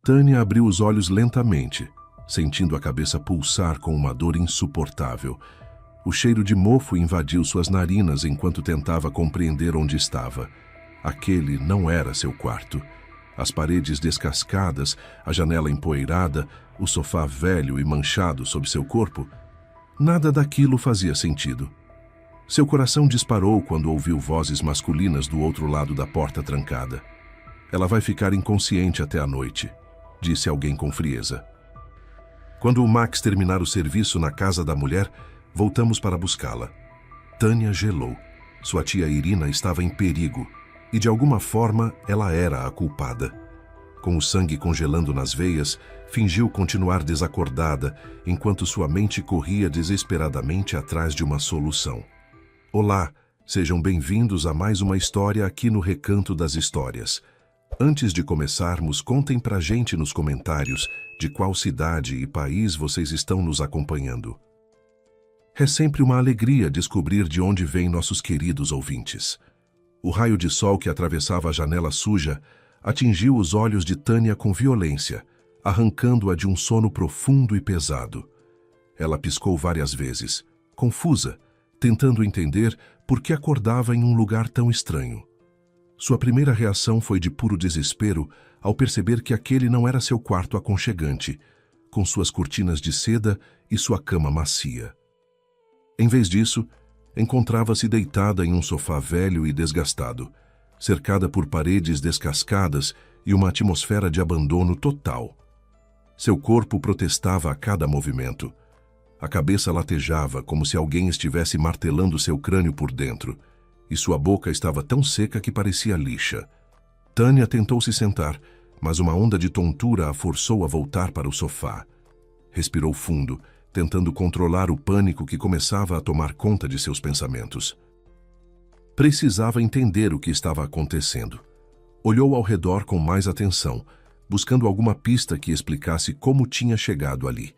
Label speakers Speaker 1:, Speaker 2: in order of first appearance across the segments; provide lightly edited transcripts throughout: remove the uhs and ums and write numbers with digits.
Speaker 1: Tânia abriu os olhos lentamente, sentindo a cabeça pulsar com uma dor insuportável. O cheiro de mofo invadiu suas narinas enquanto tentava compreender onde estava. Aquele não era seu quarto. As paredes descascadas, a janela empoeirada, o sofá velho e manchado sob seu corpo, nada daquilo fazia sentido. Seu coração disparou quando ouviu vozes masculinas do outro lado da porta trancada. "Ela vai ficar inconsciente até a noite", disse alguém com frieza. Quando o Max terminar o serviço na casa da mulher, voltamos para buscá-la. Tânia gelou. Sua tia Irina estava em perigo, e de alguma forma ela era a culpada. Com o sangue congelando nas veias, fingiu continuar desacordada, enquanto sua mente corria desesperadamente atrás de uma solução. Olá, sejam bem-vindos a mais uma história aqui no Recanto das Histórias. Antes de começarmos, contem pra gente nos comentários de qual cidade e país vocês estão nos acompanhando. É sempre uma alegria descobrir de onde vêm nossos queridos ouvintes. O raio de sol que atravessava a janela suja atingiu os olhos de Tânia com violência, arrancando-a de um sono profundo e pesado. Ela piscou várias vezes, confusa, tentando entender por que acordava em um lugar tão estranho. Sua primeira reação foi de puro desespero ao perceber que aquele não era seu quarto aconchegante, com suas cortinas de seda e sua cama macia. Em vez disso, encontrava-se deitada em um sofá velho e desgastado, cercada por paredes descascadas e uma atmosfera de abandono total. Seu corpo protestava a cada movimento. A cabeça latejava como se alguém estivesse martelando seu crânio por dentro, e sua boca estava tão seca que parecia lixa. Tânia tentou se sentar, mas uma onda de tontura a forçou a voltar para o sofá. Respirou fundo, tentando controlar o pânico que começava a tomar conta de seus pensamentos. Precisava entender o que estava acontecendo. Olhou ao redor com mais atenção, buscando alguma pista que explicasse como tinha chegado ali.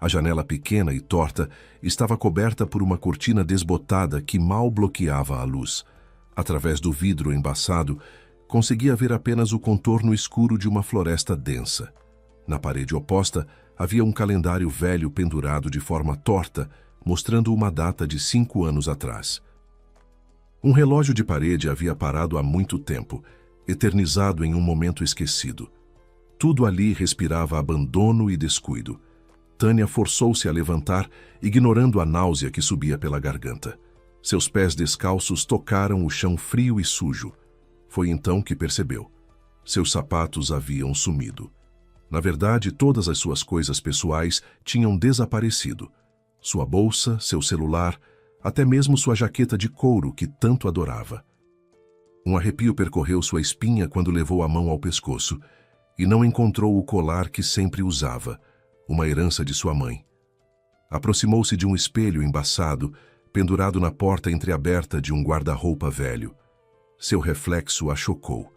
Speaker 1: A janela pequena e torta estava coberta por uma cortina desbotada que mal bloqueava a luz. Através do vidro embaçado, conseguia ver apenas o contorno escuro de uma floresta densa. Na parede oposta, havia um calendário velho pendurado de forma torta, mostrando uma data de 5 anos atrás. Um relógio de parede havia parado há muito tempo, eternizado em um momento esquecido. Tudo ali respirava abandono e descuido. Tânia forçou-se a levantar, ignorando a náusea que subia pela garganta. Seus pés descalços tocaram o chão frio e sujo. Foi então que percebeu. Seus sapatos haviam sumido. Na verdade, todas as suas coisas pessoais tinham desaparecido. Sua bolsa, seu celular, até mesmo sua jaqueta de couro que tanto adorava. Um arrepio percorreu sua espinha quando levou a mão ao pescoço e não encontrou o colar que sempre usava, uma herança de sua mãe. Aproximou-se de um espelho embaçado, pendurado na porta entreaberta de um guarda-roupa velho. Seu reflexo a chocou.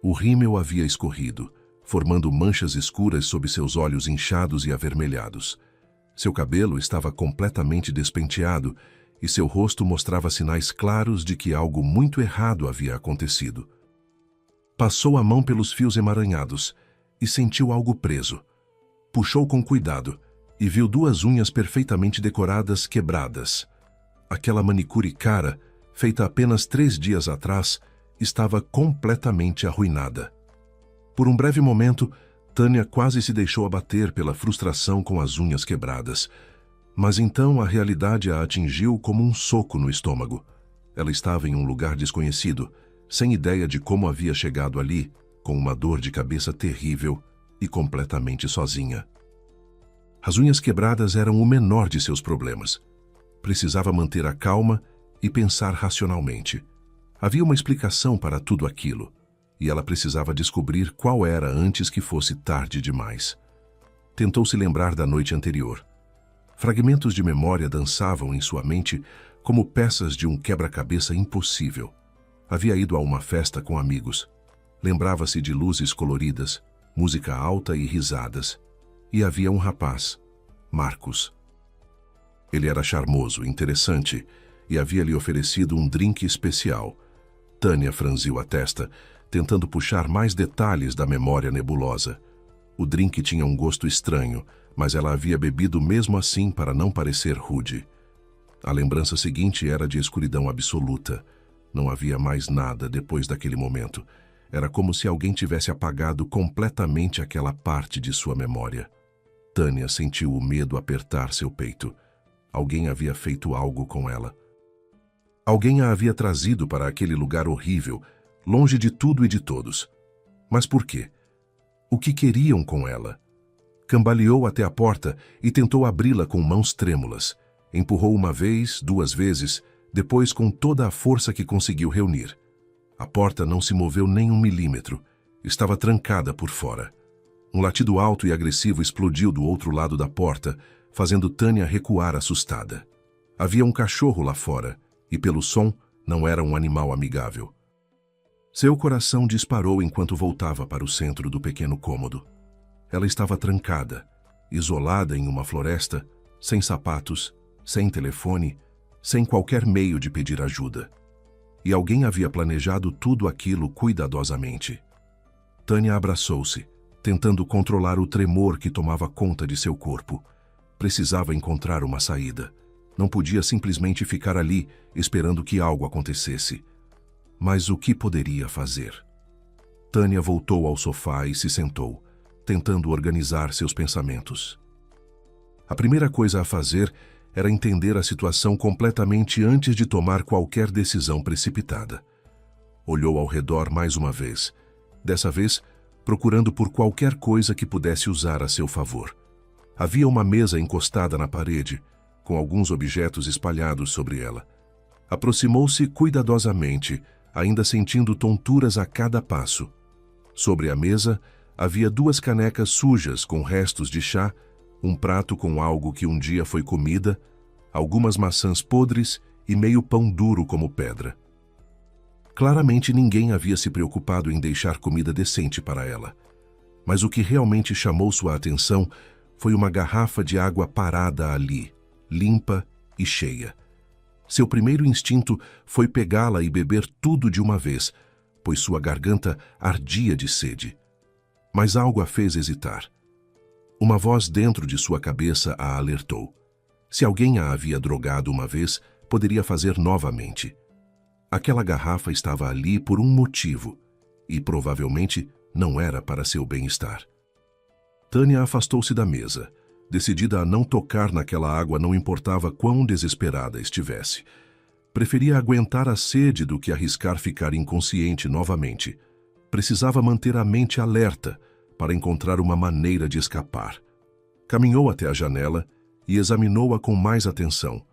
Speaker 1: O rímel havia escorrido, formando manchas escuras sob seus olhos inchados e avermelhados. Seu cabelo estava completamente despenteado e seu rosto mostrava sinais claros de que algo muito errado havia acontecido. Passou a mão pelos fios emaranhados e sentiu algo preso. Puxou com cuidado e viu 2 unhas perfeitamente decoradas quebradas. Aquela manicure cara, feita apenas 3 dias atrás, estava completamente arruinada. Por um breve momento, Tânia quase se deixou abater pela frustração com as unhas quebradas. Mas então a realidade a atingiu como um soco no estômago. Ela estava em um lugar desconhecido, sem ideia de como havia chegado ali, com uma dor de cabeça terrível e completamente sozinha. As unhas quebradas eram o menor de seus problemas. Precisava manter a calma e pensar racionalmente. Havia uma explicação para tudo aquilo, e ela precisava descobrir qual era antes que fosse tarde demais. Tentou se lembrar da noite anterior. Fragmentos de memória dançavam em sua mente como peças de um quebra-cabeça impossível. Havia ido a uma festa com amigos. Lembrava-se de luzes coloridas, música alta e risadas. E havia um rapaz, Marcos. Ele era charmoso, interessante, e havia lhe oferecido um drink especial. Tânia franziu a testa, tentando puxar mais detalhes da memória nebulosa. O drink tinha um gosto estranho, mas ela havia bebido mesmo assim para não parecer rude. A lembrança seguinte era de escuridão absoluta. Não havia mais nada depois daquele momento. Era como se alguém tivesse apagado completamente aquela parte de sua memória. Tânia sentiu o medo apertar seu peito. Alguém havia feito algo com ela. Alguém a havia trazido para aquele lugar horrível, longe de tudo e de todos. Mas por quê? O que queriam com ela? Cambaleou até a porta e tentou abri-la com mãos trêmulas. Empurrou uma vez, 2 vezes, depois com toda a força que conseguiu reunir. A porta não se moveu nem 1 milímetro. Estava trancada por fora. Um latido alto e agressivo explodiu do outro lado da porta, fazendo Tânia recuar assustada. Havia um cachorro lá fora, e pelo som, não era um animal amigável. Seu coração disparou enquanto voltava para o centro do pequeno cômodo. Ela estava trancada, isolada em uma floresta, sem sapatos, sem telefone, sem qualquer meio de pedir ajuda. E alguém havia planejado tudo aquilo cuidadosamente. Tânia abraçou-se, tentando controlar o tremor que tomava conta de seu corpo. Precisava encontrar uma saída. Não podia simplesmente ficar ali, esperando que algo acontecesse. Mas o que poderia fazer? Tânia voltou ao sofá e se sentou, tentando organizar seus pensamentos. A primeira coisa a fazer era entender a situação completamente antes de tomar qualquer decisão precipitada. Olhou ao redor mais uma vez, dessa vez procurando por qualquer coisa que pudesse usar a seu favor. Havia uma mesa encostada na parede, com alguns objetos espalhados sobre ela. Aproximou-se cuidadosamente, ainda sentindo tonturas a cada passo. Sobre a mesa, havia 2 canecas sujas com restos de chá, um prato com algo que um dia foi comida, algumas maçãs podres e meio pão duro como pedra. Claramente ninguém havia se preocupado em deixar comida decente para ela. Mas o que realmente chamou sua atenção foi uma garrafa de água parada ali, limpa e cheia. Seu primeiro instinto foi pegá-la e beber tudo de uma vez, pois sua garganta ardia de sede. Mas algo a fez hesitar. Uma voz dentro de sua cabeça a alertou. Se alguém a havia drogado uma vez, poderia fazer novamente. Aquela garrafa estava ali por um motivo, e provavelmente não era para seu bem-estar. Tânia afastou-se da mesa, decidida a não tocar naquela água, não importava quão desesperada estivesse. Preferia aguentar a sede do que arriscar ficar inconsciente novamente. Precisava manter a mente alerta para encontrar uma maneira de escapar. Caminhou até a janela e examinou-a com mais atenção.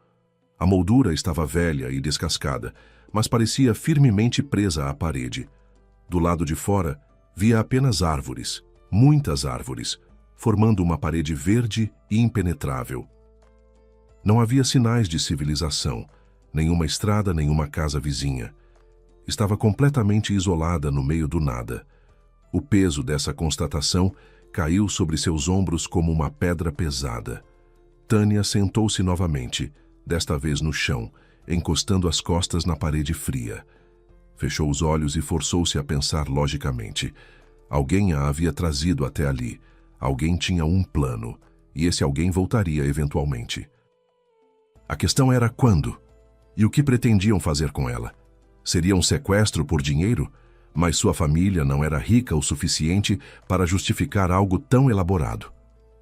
Speaker 1: A moldura estava velha e descascada, mas parecia firmemente presa à parede. Do lado de fora, via apenas árvores, muitas árvores, formando uma parede verde e impenetrável. Não havia sinais de civilização, nenhuma estrada, nenhuma casa vizinha. Estava completamente isolada no meio do nada. O peso dessa constatação caiu sobre seus ombros como uma pedra pesada. Tânia sentou-se novamente, desta vez no chão, encostando as costas na parede fria. Fechou os olhos e forçou-se a pensar logicamente. Alguém a havia trazido até ali. Alguém tinha um plano, e esse alguém voltaria eventualmente. A questão era quando? E o que pretendiam fazer com ela? Seria um sequestro por dinheiro? Mas sua família não era rica o suficiente para justificar algo tão elaborado.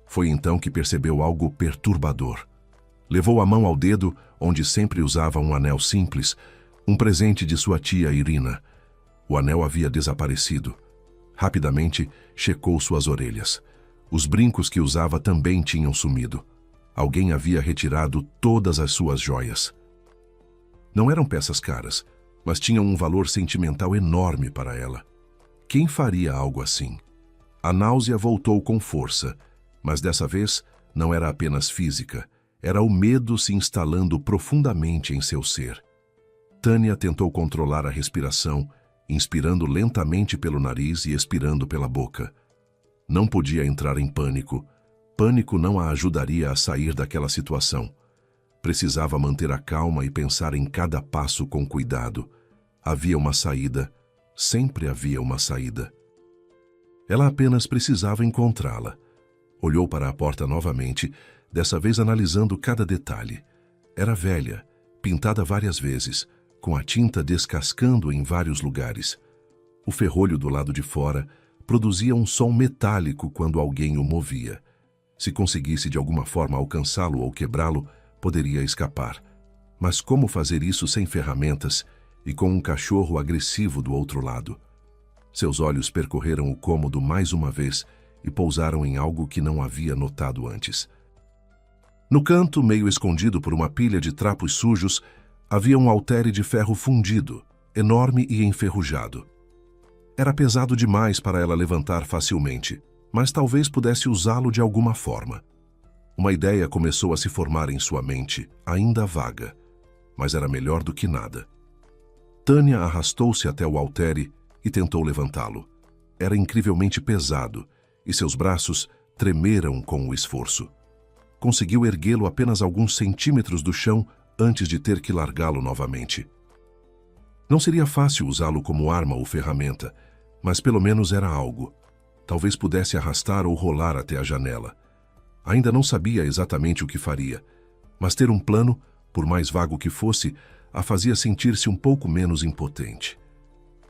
Speaker 1: Foi então que percebeu algo perturbador. Levou a mão ao dedo, onde sempre usava um anel simples, um presente de sua tia Irina. O anel havia desaparecido. Rapidamente, checou suas orelhas. Os brincos que usava também tinham sumido. Alguém havia retirado todas as suas joias. Não eram peças caras, mas tinham um valor sentimental enorme para ela. Quem faria algo assim? A náusea voltou com força, mas dessa vez não era apenas física. Era o medo se instalando profundamente em seu ser. Tânia tentou controlar a respiração, inspirando lentamente pelo nariz e expirando pela boca. Não podia entrar em pânico. Pânico não a ajudaria a sair daquela situação. Precisava manter a calma e pensar em cada passo com cuidado. Havia uma saída. Sempre havia uma saída. Ela apenas precisava encontrá-la. Olhou para a porta novamente, dessa vez analisando cada detalhe. Era velha, pintada várias vezes, com a tinta descascando em vários lugares. O ferrolho do lado de fora produzia um som metálico quando alguém o movia. Se conseguisse de alguma forma alcançá-lo ou quebrá-lo, poderia escapar. Mas como fazer isso sem ferramentas e com um cachorro agressivo do outro lado? Seus olhos percorreram o cômodo mais uma vez e pousaram em algo que não havia notado antes. No canto, meio escondido por uma pilha de trapos sujos, havia um haltere de ferro fundido, enorme e enferrujado. Era pesado demais para ela levantar facilmente, mas talvez pudesse usá-lo de alguma forma. Uma ideia começou a se formar em sua mente, ainda vaga, mas era melhor do que nada. Tânia arrastou-se até o haltere e tentou levantá-lo. Era incrivelmente pesado e seus braços tremeram com o esforço. Conseguiu erguê-lo apenas alguns centímetros do chão antes de ter que largá-lo novamente. Não seria fácil usá-lo como arma ou ferramenta, mas pelo menos era algo. Talvez pudesse arrastar ou rolar até a janela. Ainda não sabia exatamente o que faria, mas ter um plano, por mais vago que fosse, a fazia sentir-se um pouco menos impotente.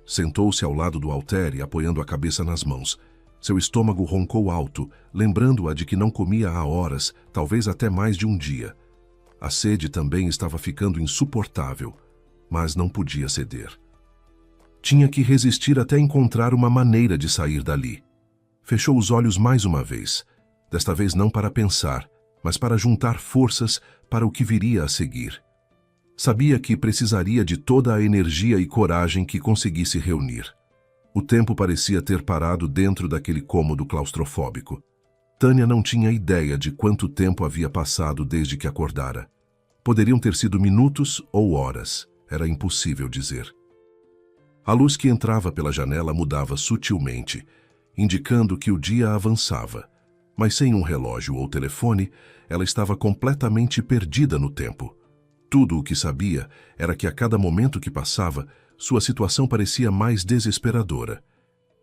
Speaker 1: Sentou-se ao lado do haltere, apoiando a cabeça nas mãos. Seu estômago roncou alto, lembrando-a de que não comia há horas, talvez até mais de um dia. A sede também estava ficando insuportável, mas não podia ceder. Tinha que resistir até encontrar uma maneira de sair dali. Fechou os olhos mais uma vez, desta vez não para pensar, mas para juntar forças para o que viria a seguir. Sabia que precisaria de toda a energia e coragem que conseguisse reunir. O tempo parecia ter parado dentro daquele cômodo claustrofóbico. Tânia não tinha ideia de quanto tempo havia passado desde que acordara. Poderiam ter sido minutos ou horas, era impossível dizer. A luz que entrava pela janela mudava sutilmente, indicando que o dia avançava, mas sem um relógio ou telefone, ela estava completamente perdida no tempo. Tudo o que sabia era que a cada momento que passava, sua situação parecia mais desesperadora.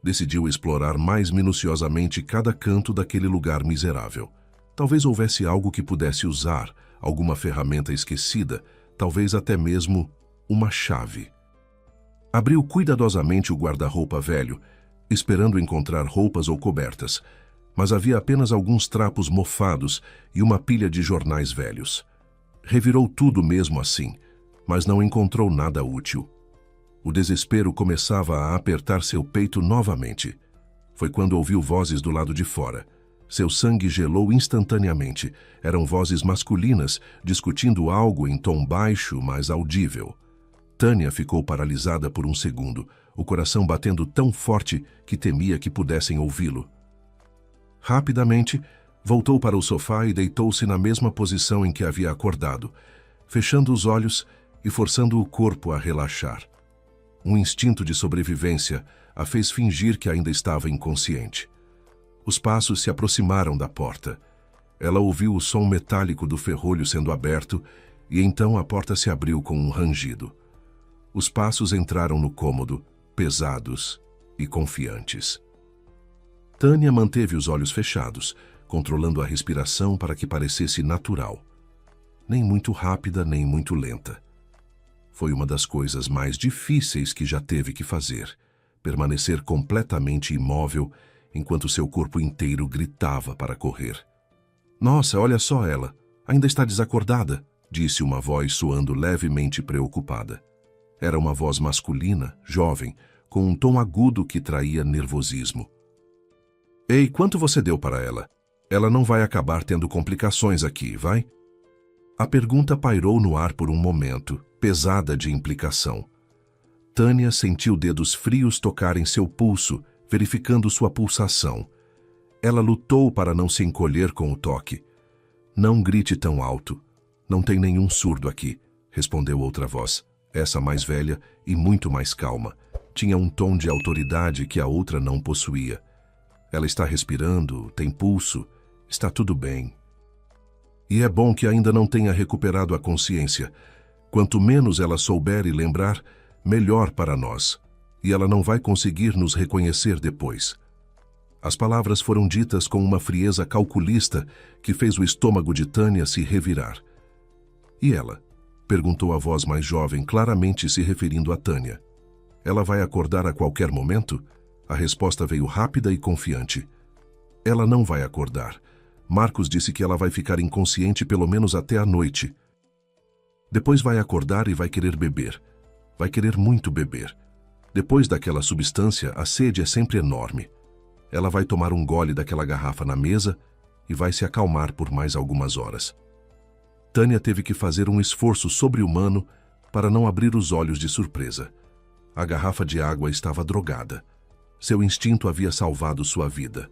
Speaker 1: Decidiu explorar mais minuciosamente cada canto daquele lugar miserável. Talvez houvesse algo que pudesse usar, alguma ferramenta esquecida, talvez até mesmo uma chave. Abriu cuidadosamente o guarda-roupa velho, esperando encontrar roupas ou cobertas, mas havia apenas alguns trapos mofados e uma pilha de jornais velhos. Revirou tudo mesmo assim, mas não encontrou nada útil. O desespero começava a apertar seu peito novamente. Foi quando ouviu vozes do lado de fora. Seu sangue gelou instantaneamente. Eram vozes masculinas, discutindo algo em tom baixo, mas audível. Tânia ficou paralisada por um segundo, o coração batendo tão forte que temia que pudessem ouvi-lo. Rapidamente, voltou para o sofá e deitou-se na mesma posição em que havia acordado, fechando os olhos e forçando o corpo a relaxar. Um instinto de sobrevivência a fez fingir que ainda estava inconsciente. Os passos se aproximaram da porta. Ela ouviu o som metálico do ferrolho sendo aberto e então a porta se abriu com um rangido. Os passos entraram no cômodo, pesados e confiantes. Tânia manteve os olhos fechados, controlando a respiração para que parecesse natural. Nem muito rápida, nem muito lenta. Foi uma das coisas mais difíceis que já teve que fazer, permanecer completamente imóvel enquanto seu corpo inteiro gritava para correr. "Nossa, olha só ela, ainda está desacordada", disse uma voz soando levemente preocupada. Era uma voz masculina, jovem, com um tom agudo que traía nervosismo. "Ei, quanto você deu para ela? Ela não vai acabar tendo complicações aqui, vai?" A pergunta pairou no ar por um momento, pesada de implicação. Tânia sentiu dedos frios tocarem seu pulso, verificando sua pulsação. Ela lutou para não se encolher com o toque. "Não grite tão alto. Não tem nenhum surdo aqui", respondeu outra voz, essa mais velha e muito mais calma. Tinha um tom de autoridade que a outra não possuía. "Ela está respirando, tem pulso, está tudo bem. E é bom que ainda não tenha recuperado a consciência. Quanto menos ela souber e lembrar, melhor para nós. E ela não vai conseguir nos reconhecer depois." As palavras foram ditas com uma frieza calculista que fez o estômago de Tânia se revirar. E ela? Perguntou a voz mais jovem, claramente se referindo a Tânia. Ela vai acordar a qualquer momento? A resposta veio rápida e confiante. Ela não vai acordar. Marcos disse que ela vai ficar inconsciente pelo menos até a noite. Depois vai acordar e vai querer beber. Vai querer muito beber. Depois daquela substância, a sede é sempre enorme. Ela vai tomar um gole daquela garrafa na mesa e vai se acalmar por mais algumas horas. Tânia teve que fazer um esforço sobre-humano para não abrir os olhos de surpresa. A garrafa de água estava drogada. Seu instinto havia salvado sua vida.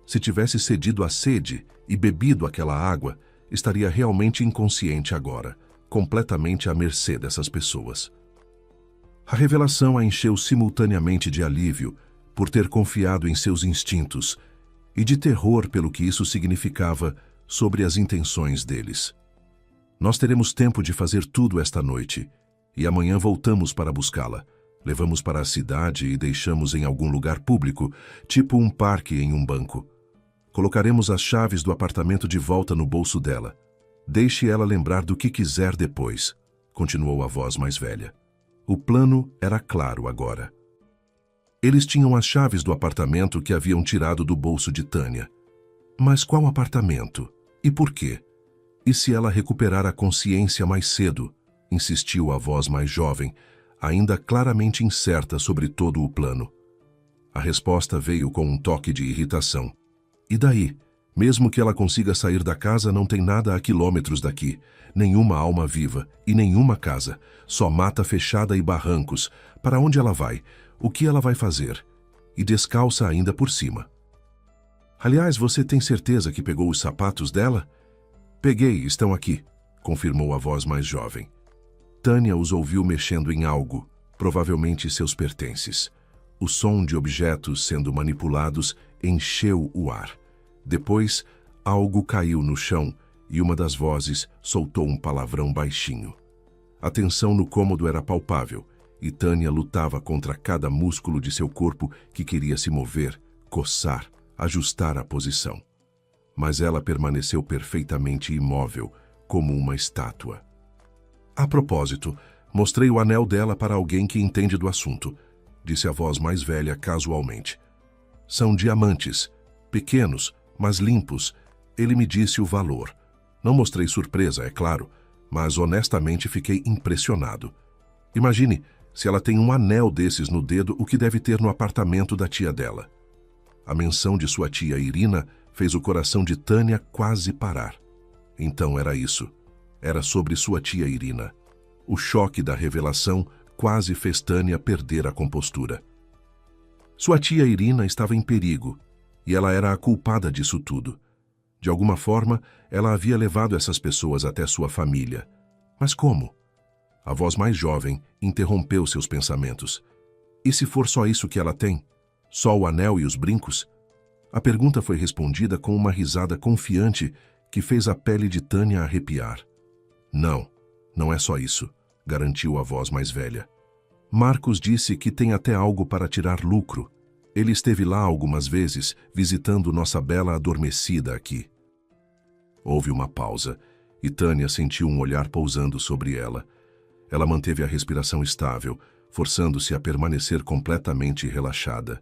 Speaker 1: Se tivesse cedido à sede e bebido aquela água, estaria realmente inconsciente agora, completamente à mercê dessas pessoas. A revelação a encheu simultaneamente de alívio por ter confiado em seus instintos e de terror pelo que isso significava sobre as intenções deles. Nós teremos tempo de fazer tudo esta noite, e amanhã voltamos para buscá-la. Levamos para a cidade e deixamos em algum lugar público, tipo um parque em um banco. Colocaremos as chaves do apartamento de volta no bolso dela. Deixe ela lembrar do que quiser depois, continuou a voz mais velha. O plano era claro agora. Eles tinham as chaves do apartamento que haviam tirado do bolso de Tânia. Mas qual apartamento? E por quê? E se ela recuperar a consciência mais cedo? Insistiu a voz mais jovem, ainda claramente incerta sobre todo o plano. A resposta veio com um toque de irritação. E daí? Mesmo que ela consiga sair da casa, não tem nada a quilômetros daqui. Nenhuma alma viva e nenhuma casa. Só mata fechada e barrancos. Para onde ela vai? O que ela vai fazer? E descalça ainda por cima. Aliás, você tem certeza que pegou os sapatos dela? Peguei, estão aqui, confirmou a voz mais jovem. Tânia os ouviu mexendo em algo, provavelmente seus pertences. O som de objetos sendo manipulados encheu o ar. Depois, algo caiu no chão e uma das vozes soltou um palavrão baixinho. A tensão no cômodo era palpável e Tânia lutava contra cada músculo de seu corpo que queria se mover, coçar, ajustar a posição. Mas ela permaneceu perfeitamente imóvel, como uma estátua. A propósito, mostrei o anel dela para alguém que entende do assunto, disse a voz mais velha casualmente. São diamantes, pequenos, mas limpos. Ele me disse o valor. Não mostrei surpresa, é claro, mas honestamente fiquei impressionado. Imagine, se ela tem um anel desses no dedo, o que deve ter no apartamento da tia dela. A menção de sua tia Irina fez o coração de Tânia quase parar. Então era isso. Era sobre sua tia Irina. O choque da revelação quase fez Tânia perder a compostura. Sua tia Irina estava em perigo, e ela era a culpada disso tudo. De alguma forma, ela havia levado essas pessoas até sua família. Mas como? A voz mais jovem interrompeu seus pensamentos. E se for só isso que ela tem? Só o anel e os brincos? A pergunta foi respondida com uma risada confiante que fez a pele de Tânia arrepiar. Não, não é só isso, garantiu a voz mais velha. Marcos disse que tem até algo para tirar lucro. Ele esteve lá algumas vezes, visitando nossa bela adormecida aqui. Houve uma pausa, e Tânia sentiu um olhar pousando sobre ela. Ela manteve a respiração estável, forçando-se a permanecer completamente relaxada.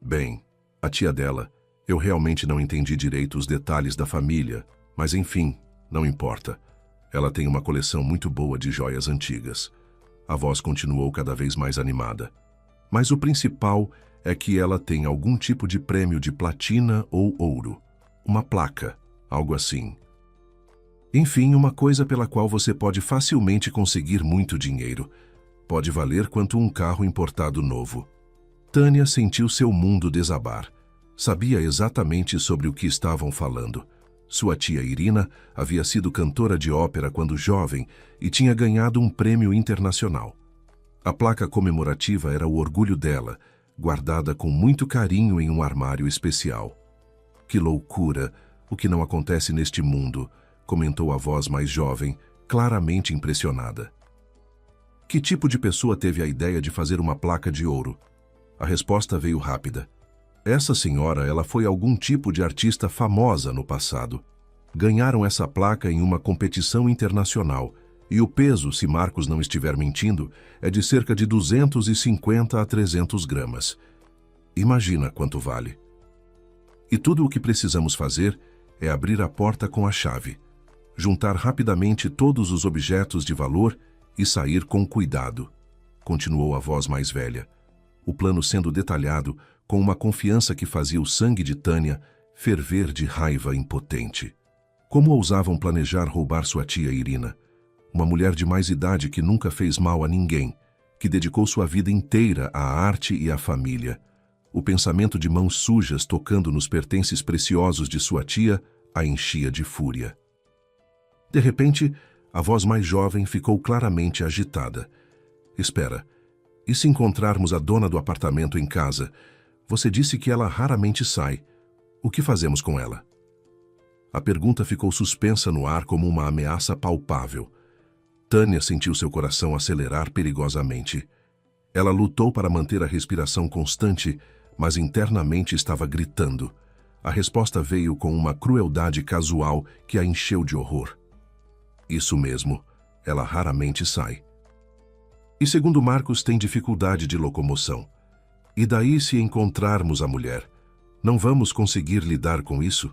Speaker 1: Bem, a tia dela, eu realmente não entendi direito os detalhes da família, mas enfim, não importa. Ela tem uma coleção muito boa de joias antigas. A voz continuou cada vez mais animada. Mas o principal é que ela tem algum tipo de prêmio de platina ou ouro. Uma placa, algo assim. Enfim, uma coisa pela qual você pode facilmente conseguir muito dinheiro. Pode valer quanto um carro importado novo. Tânia sentiu seu mundo desabar. Sabia exatamente sobre o que estavam falando. Sua tia Irina havia sido cantora de ópera quando jovem e tinha ganhado um prêmio internacional. A placa comemorativa era o orgulho dela, guardada com muito carinho em um armário especial. Que loucura, o que não acontece neste mundo, comentou a voz mais jovem, claramente impressionada. Que tipo de pessoa teve a ideia de fazer uma placa de ouro? A resposta veio rápida. Essa senhora, ela foi algum tipo de artista famosa no passado. Ganharam essa placa em uma competição internacional e o peso, se Marcos não estiver mentindo, é de cerca de 250 a 300 gramas. Imagina quanto vale. E tudo o que precisamos fazer é abrir a porta com a chave, juntar rapidamente todos os objetos de valor e sair com cuidado, continuou a voz mais velha, o plano sendo detalhado com uma confiança que fazia o sangue de Tânia ferver de raiva impotente. Como ousavam planejar roubar sua tia Irina, uma mulher de mais idade que nunca fez mal a ninguém, que dedicou sua vida inteira à arte e à família. O pensamento de mãos sujas tocando nos pertences preciosos de sua tia a enchia de fúria. De repente, a voz mais jovem ficou claramente agitada. Espera, e se encontrarmos a dona do apartamento em casa? Você disse que ela raramente sai. O que fazemos com ela? A pergunta ficou suspensa no ar como uma ameaça palpável. Tânia sentiu seu coração acelerar perigosamente. Ela lutou para manter a respiração constante, mas internamente estava gritando. A resposta veio com uma crueldade casual que a encheu de horror. Isso mesmo, ela raramente sai. E segundo Marcos, tem dificuldade de locomoção. E daí se encontrarmos a mulher? Não vamos conseguir lidar com isso?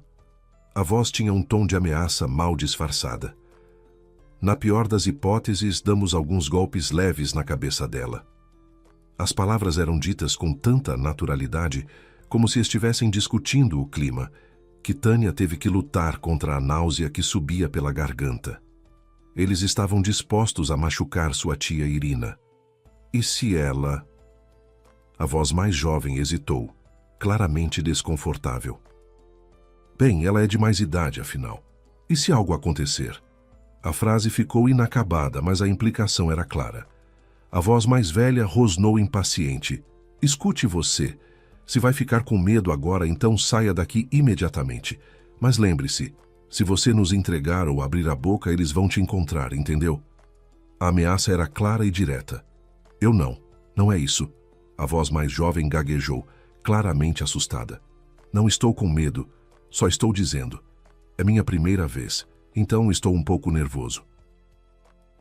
Speaker 1: A voz tinha um tom de ameaça mal disfarçada. Na pior das hipóteses, damos alguns golpes leves na cabeça dela. As palavras eram ditas com tanta naturalidade, como se estivessem discutindo o clima, que Tânia teve que lutar contra a náusea que subia pela garganta. Eles estavam dispostos a machucar sua tia Irina. E se ela... A voz mais jovem hesitou, claramente desconfortável. Bem, ela é de mais idade, afinal. E se algo acontecer? A frase ficou inacabada, mas a implicação era clara. A voz mais velha rosnou impaciente. Escute você. Se vai ficar com medo agora, então saia daqui imediatamente. Mas lembre-se, se você nos entregar ou abrir a boca, eles vão te encontrar, entendeu? A ameaça era clara e direta. Eu não é isso. A voz mais jovem gaguejou, claramente assustada. Não estou com medo, só estou dizendo. É minha primeira vez, então estou um pouco nervoso.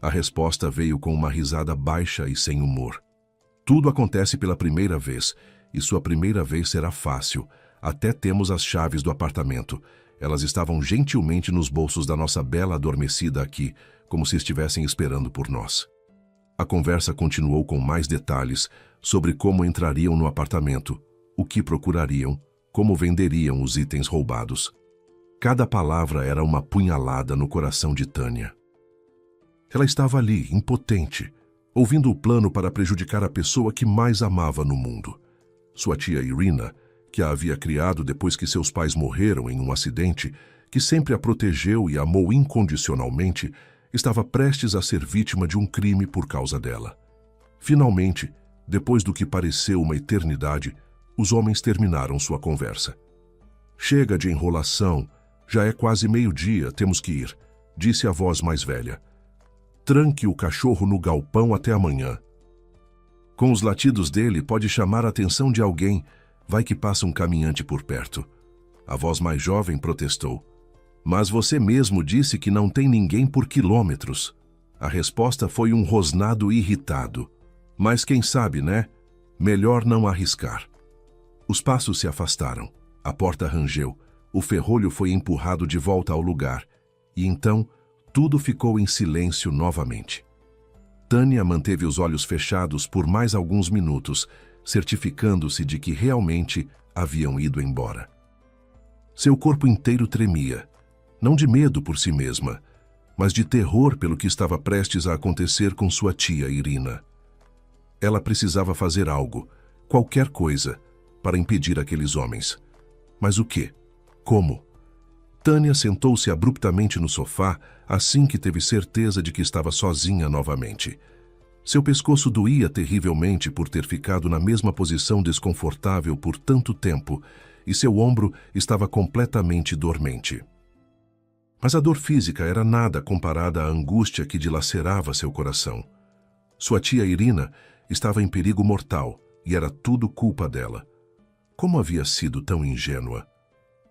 Speaker 1: A resposta veio com uma risada baixa e sem humor. Tudo acontece pela primeira vez, e sua primeira vez será fácil. Até temos as chaves do apartamento. Elas estavam gentilmente nos bolsos da nossa bela adormecida aqui, como se estivessem esperando por nós. A conversa continuou com mais detalhes sobre como entrariam no apartamento, o que procurariam, como venderiam os itens roubados. Cada palavra era uma punhalada no coração de Tânia. Ela estava ali, impotente, ouvindo o plano para prejudicar a pessoa que mais amava no mundo. Sua tia Irina, que a havia criado depois que seus pais morreram em um acidente, que sempre a protegeu e amou incondicionalmente, estava prestes a ser vítima de um crime por causa dela. Finalmente, depois do que pareceu uma eternidade, os homens terminaram sua conversa. Chega de enrolação, já é quase meio-dia, temos que ir, disse a voz mais velha. Tranque o cachorro no galpão até amanhã. Com os latidos dele, pode chamar a atenção de alguém, vai que passa um caminhante por perto. A voz mais jovem protestou. Mas você mesmo disse que não tem ninguém por quilômetros. A resposta foi um rosnado irritado. Mas quem sabe, né? Melhor não arriscar. Os passos se afastaram. A porta rangeu. O ferrolho foi empurrado de volta ao lugar. E então, tudo ficou em silêncio novamente. Tânia manteve os olhos fechados por mais alguns minutos, certificando-se de que realmente haviam ido embora. Seu corpo inteiro tremia, não de medo por si mesma, mas de terror pelo que estava prestes a acontecer com sua tia Irina. Ela precisava fazer algo, qualquer coisa, para impedir aqueles homens. Mas o quê? Como? Tânia sentou-se abruptamente no sofá assim que teve certeza de que estava sozinha novamente. Seu pescoço doía terrivelmente por ter ficado na mesma posição desconfortável por tanto tempo e seu ombro estava completamente dormente. Mas a dor física era nada comparada à angústia que dilacerava seu coração. Sua tia Irina estava em perigo mortal e era tudo culpa dela. Como havia sido tão ingênua?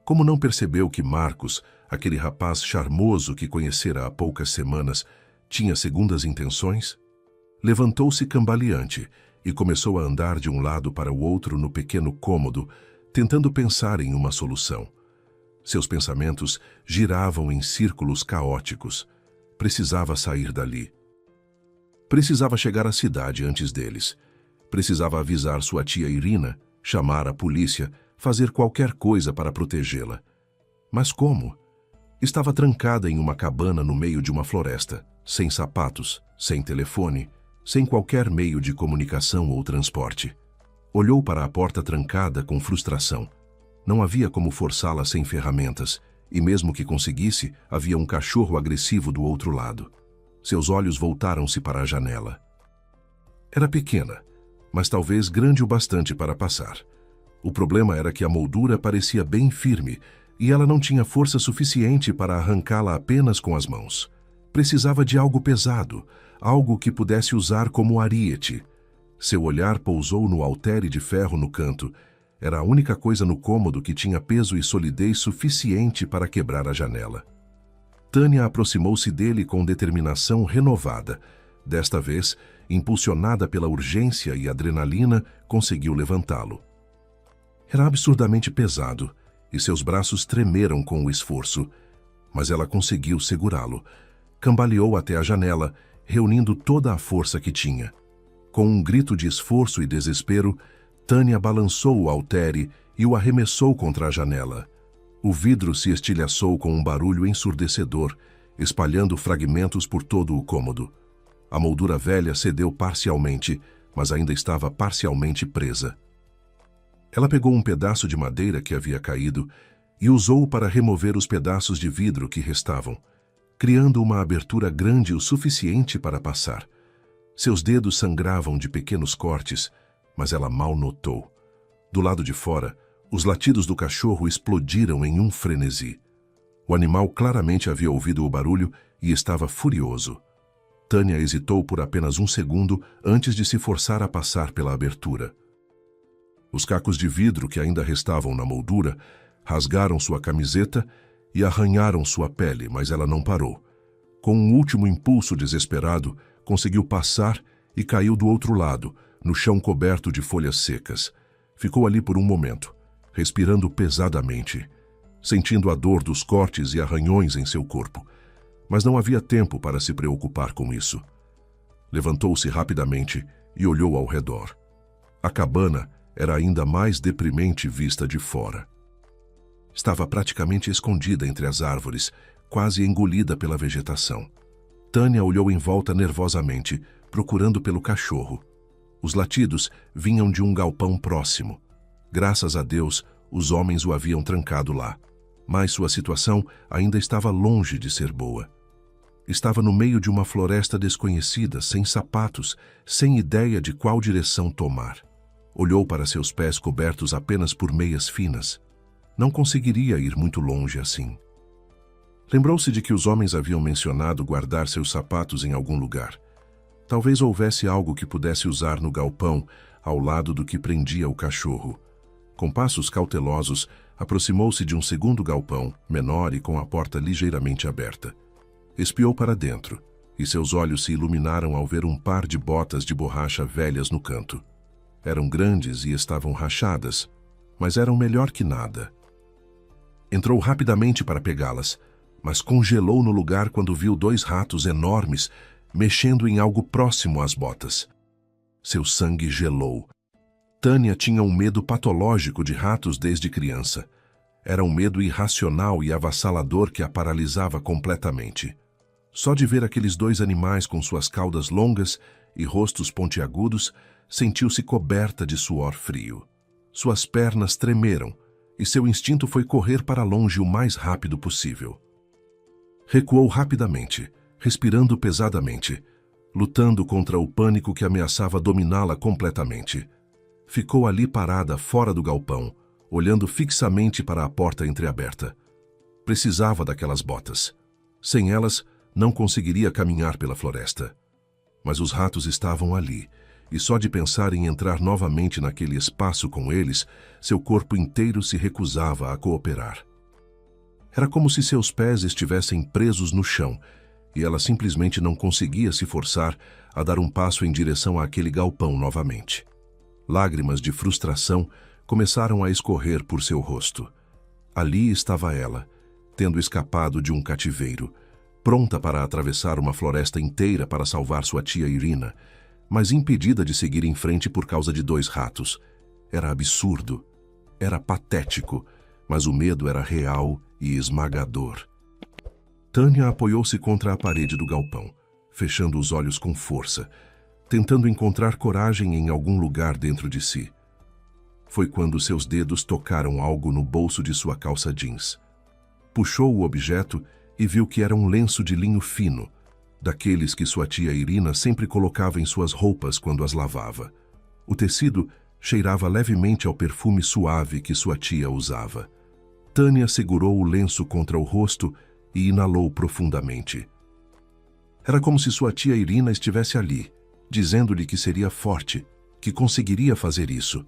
Speaker 1: Como não percebeu que Marcos, aquele rapaz charmoso que conhecera há poucas semanas, tinha segundas intenções? Levantou-se cambaleante e começou a andar de um lado para o outro no pequeno cômodo, tentando pensar em uma solução. Seus pensamentos giravam em círculos caóticos. Precisava sair dali. Precisava chegar à cidade antes deles. Precisava avisar sua tia Irina, chamar a polícia, fazer qualquer coisa para protegê-la. Mas como? Estava trancada em uma cabana no meio de uma floresta, sem sapatos, sem telefone, sem qualquer meio de comunicação ou transporte. Olhou para a porta trancada com frustração. Não havia como forçá-la sem ferramentas, e mesmo que conseguisse, havia um cachorro agressivo do outro lado. Seus olhos voltaram-se para a janela. Era pequena, mas talvez grande o bastante para passar. O problema era que a moldura parecia bem firme, e ela não tinha força suficiente para arrancá-la apenas com as mãos. Precisava de algo pesado, algo que pudesse usar como ariete. Seu olhar pousou no haltere de ferro no canto. Era a única coisa no cômodo que tinha peso e solidez suficiente para quebrar a janela. Tânia aproximou-se dele com determinação renovada. Desta vez, impulsionada pela urgência e adrenalina, conseguiu levantá-lo. Era absurdamente pesado, e seus braços tremeram com o esforço, mas ela conseguiu segurá-lo. Cambaleou até a janela, reunindo toda a força que tinha. Com um grito de esforço e desespero, Tânia balançou o haltere e o arremessou contra a janela. O vidro se estilhaçou com um barulho ensurdecedor, espalhando fragmentos por todo o cômodo. A moldura velha cedeu parcialmente, mas ainda estava parcialmente presa. Ela pegou um pedaço de madeira que havia caído e usou-o para remover os pedaços de vidro que restavam, criando uma abertura grande o suficiente para passar. Seus dedos sangravam de pequenos cortes, mas ela mal notou. Do lado de fora, os latidos do cachorro explodiram em um frenesi. O animal claramente havia ouvido o barulho e estava furioso. Tânia hesitou por apenas um segundo antes de se forçar a passar pela abertura. Os cacos de vidro que ainda restavam na moldura rasgaram sua camiseta e arranharam sua pele, mas ela não parou. Com um último impulso desesperado, conseguiu passar e caiu do outro lado, no chão coberto de folhas secas. Ficou ali por um momento, respirando pesadamente, sentindo a dor dos cortes e arranhões em seu corpo. Mas não havia tempo para se preocupar com isso. Levantou-se rapidamente e olhou ao redor. A cabana era ainda mais deprimente vista de fora. Estava praticamente escondida entre as árvores, quase engolida pela vegetação. Tânia olhou em volta nervosamente, procurando pelo cachorro. Os latidos vinham de um galpão próximo. Graças a Deus, os homens o haviam trancado lá. Mas sua situação ainda estava longe de ser boa. Estava no meio de uma floresta desconhecida, sem sapatos, sem ideia de qual direção tomar. Olhou para seus pés cobertos apenas por meias finas. Não conseguiria ir muito longe assim. Lembrou-se de que os homens haviam mencionado guardar seus sapatos em algum lugar. Talvez houvesse algo que pudesse usar no galpão, ao lado do que prendia o cachorro. Com passos cautelosos, aproximou-se de um segundo galpão, menor e com a porta ligeiramente aberta. Espiou para dentro, e seus olhos se iluminaram ao ver um par de botas de borracha velhas no canto. Eram grandes e estavam rachadas, mas eram melhor que nada. Entrou rapidamente para pegá-las, mas congelou no lugar quando viu dois ratos enormes mexendo em algo próximo às botas. Seu sangue gelou. Tânia tinha um medo patológico de ratos desde criança. Era um medo irracional e avassalador que a paralisava completamente. Só de ver aqueles dois animais com suas caudas longas e rostos pontiagudos, sentiu-se coberta de suor frio. Suas pernas tremeram e seu instinto foi correr para longe o mais rápido possível. Recuou rapidamente, respirando pesadamente, lutando contra o pânico que ameaçava dominá-la completamente. Ficou ali parada fora do galpão, olhando fixamente para a porta entreaberta. Precisava daquelas botas. Sem elas, não conseguiria caminhar pela floresta. Mas os ratos estavam ali, e só de pensar em entrar novamente naquele espaço com eles, seu corpo inteiro se recusava a cooperar. Era como se seus pés estivessem presos no chão, e ela simplesmente não conseguia se forçar a dar um passo em direção àquele galpão novamente. Lágrimas de frustração começaram a escorrer por seu rosto. Ali estava ela, tendo escapado de um cativeiro, pronta para atravessar uma floresta inteira para salvar sua tia Irina, mas impedida de seguir em frente por causa de 2 ratos. Era absurdo, era patético, mas o medo era real e esmagador. Tânia apoiou-se contra a parede do galpão, fechando os olhos com força, tentando encontrar coragem em algum lugar dentro de si. Foi quando seus dedos tocaram algo no bolso de sua calça jeans. Puxou o objeto e viu que era um lenço de linho fino, daqueles que sua tia Irina sempre colocava em suas roupas quando as lavava. O tecido cheirava levemente ao perfume suave que sua tia usava. Tânia segurou o lenço contra o rosto e inalou profundamente. Era como se sua tia Irina estivesse ali, dizendo-lhe que seria forte, que conseguiria fazer isso.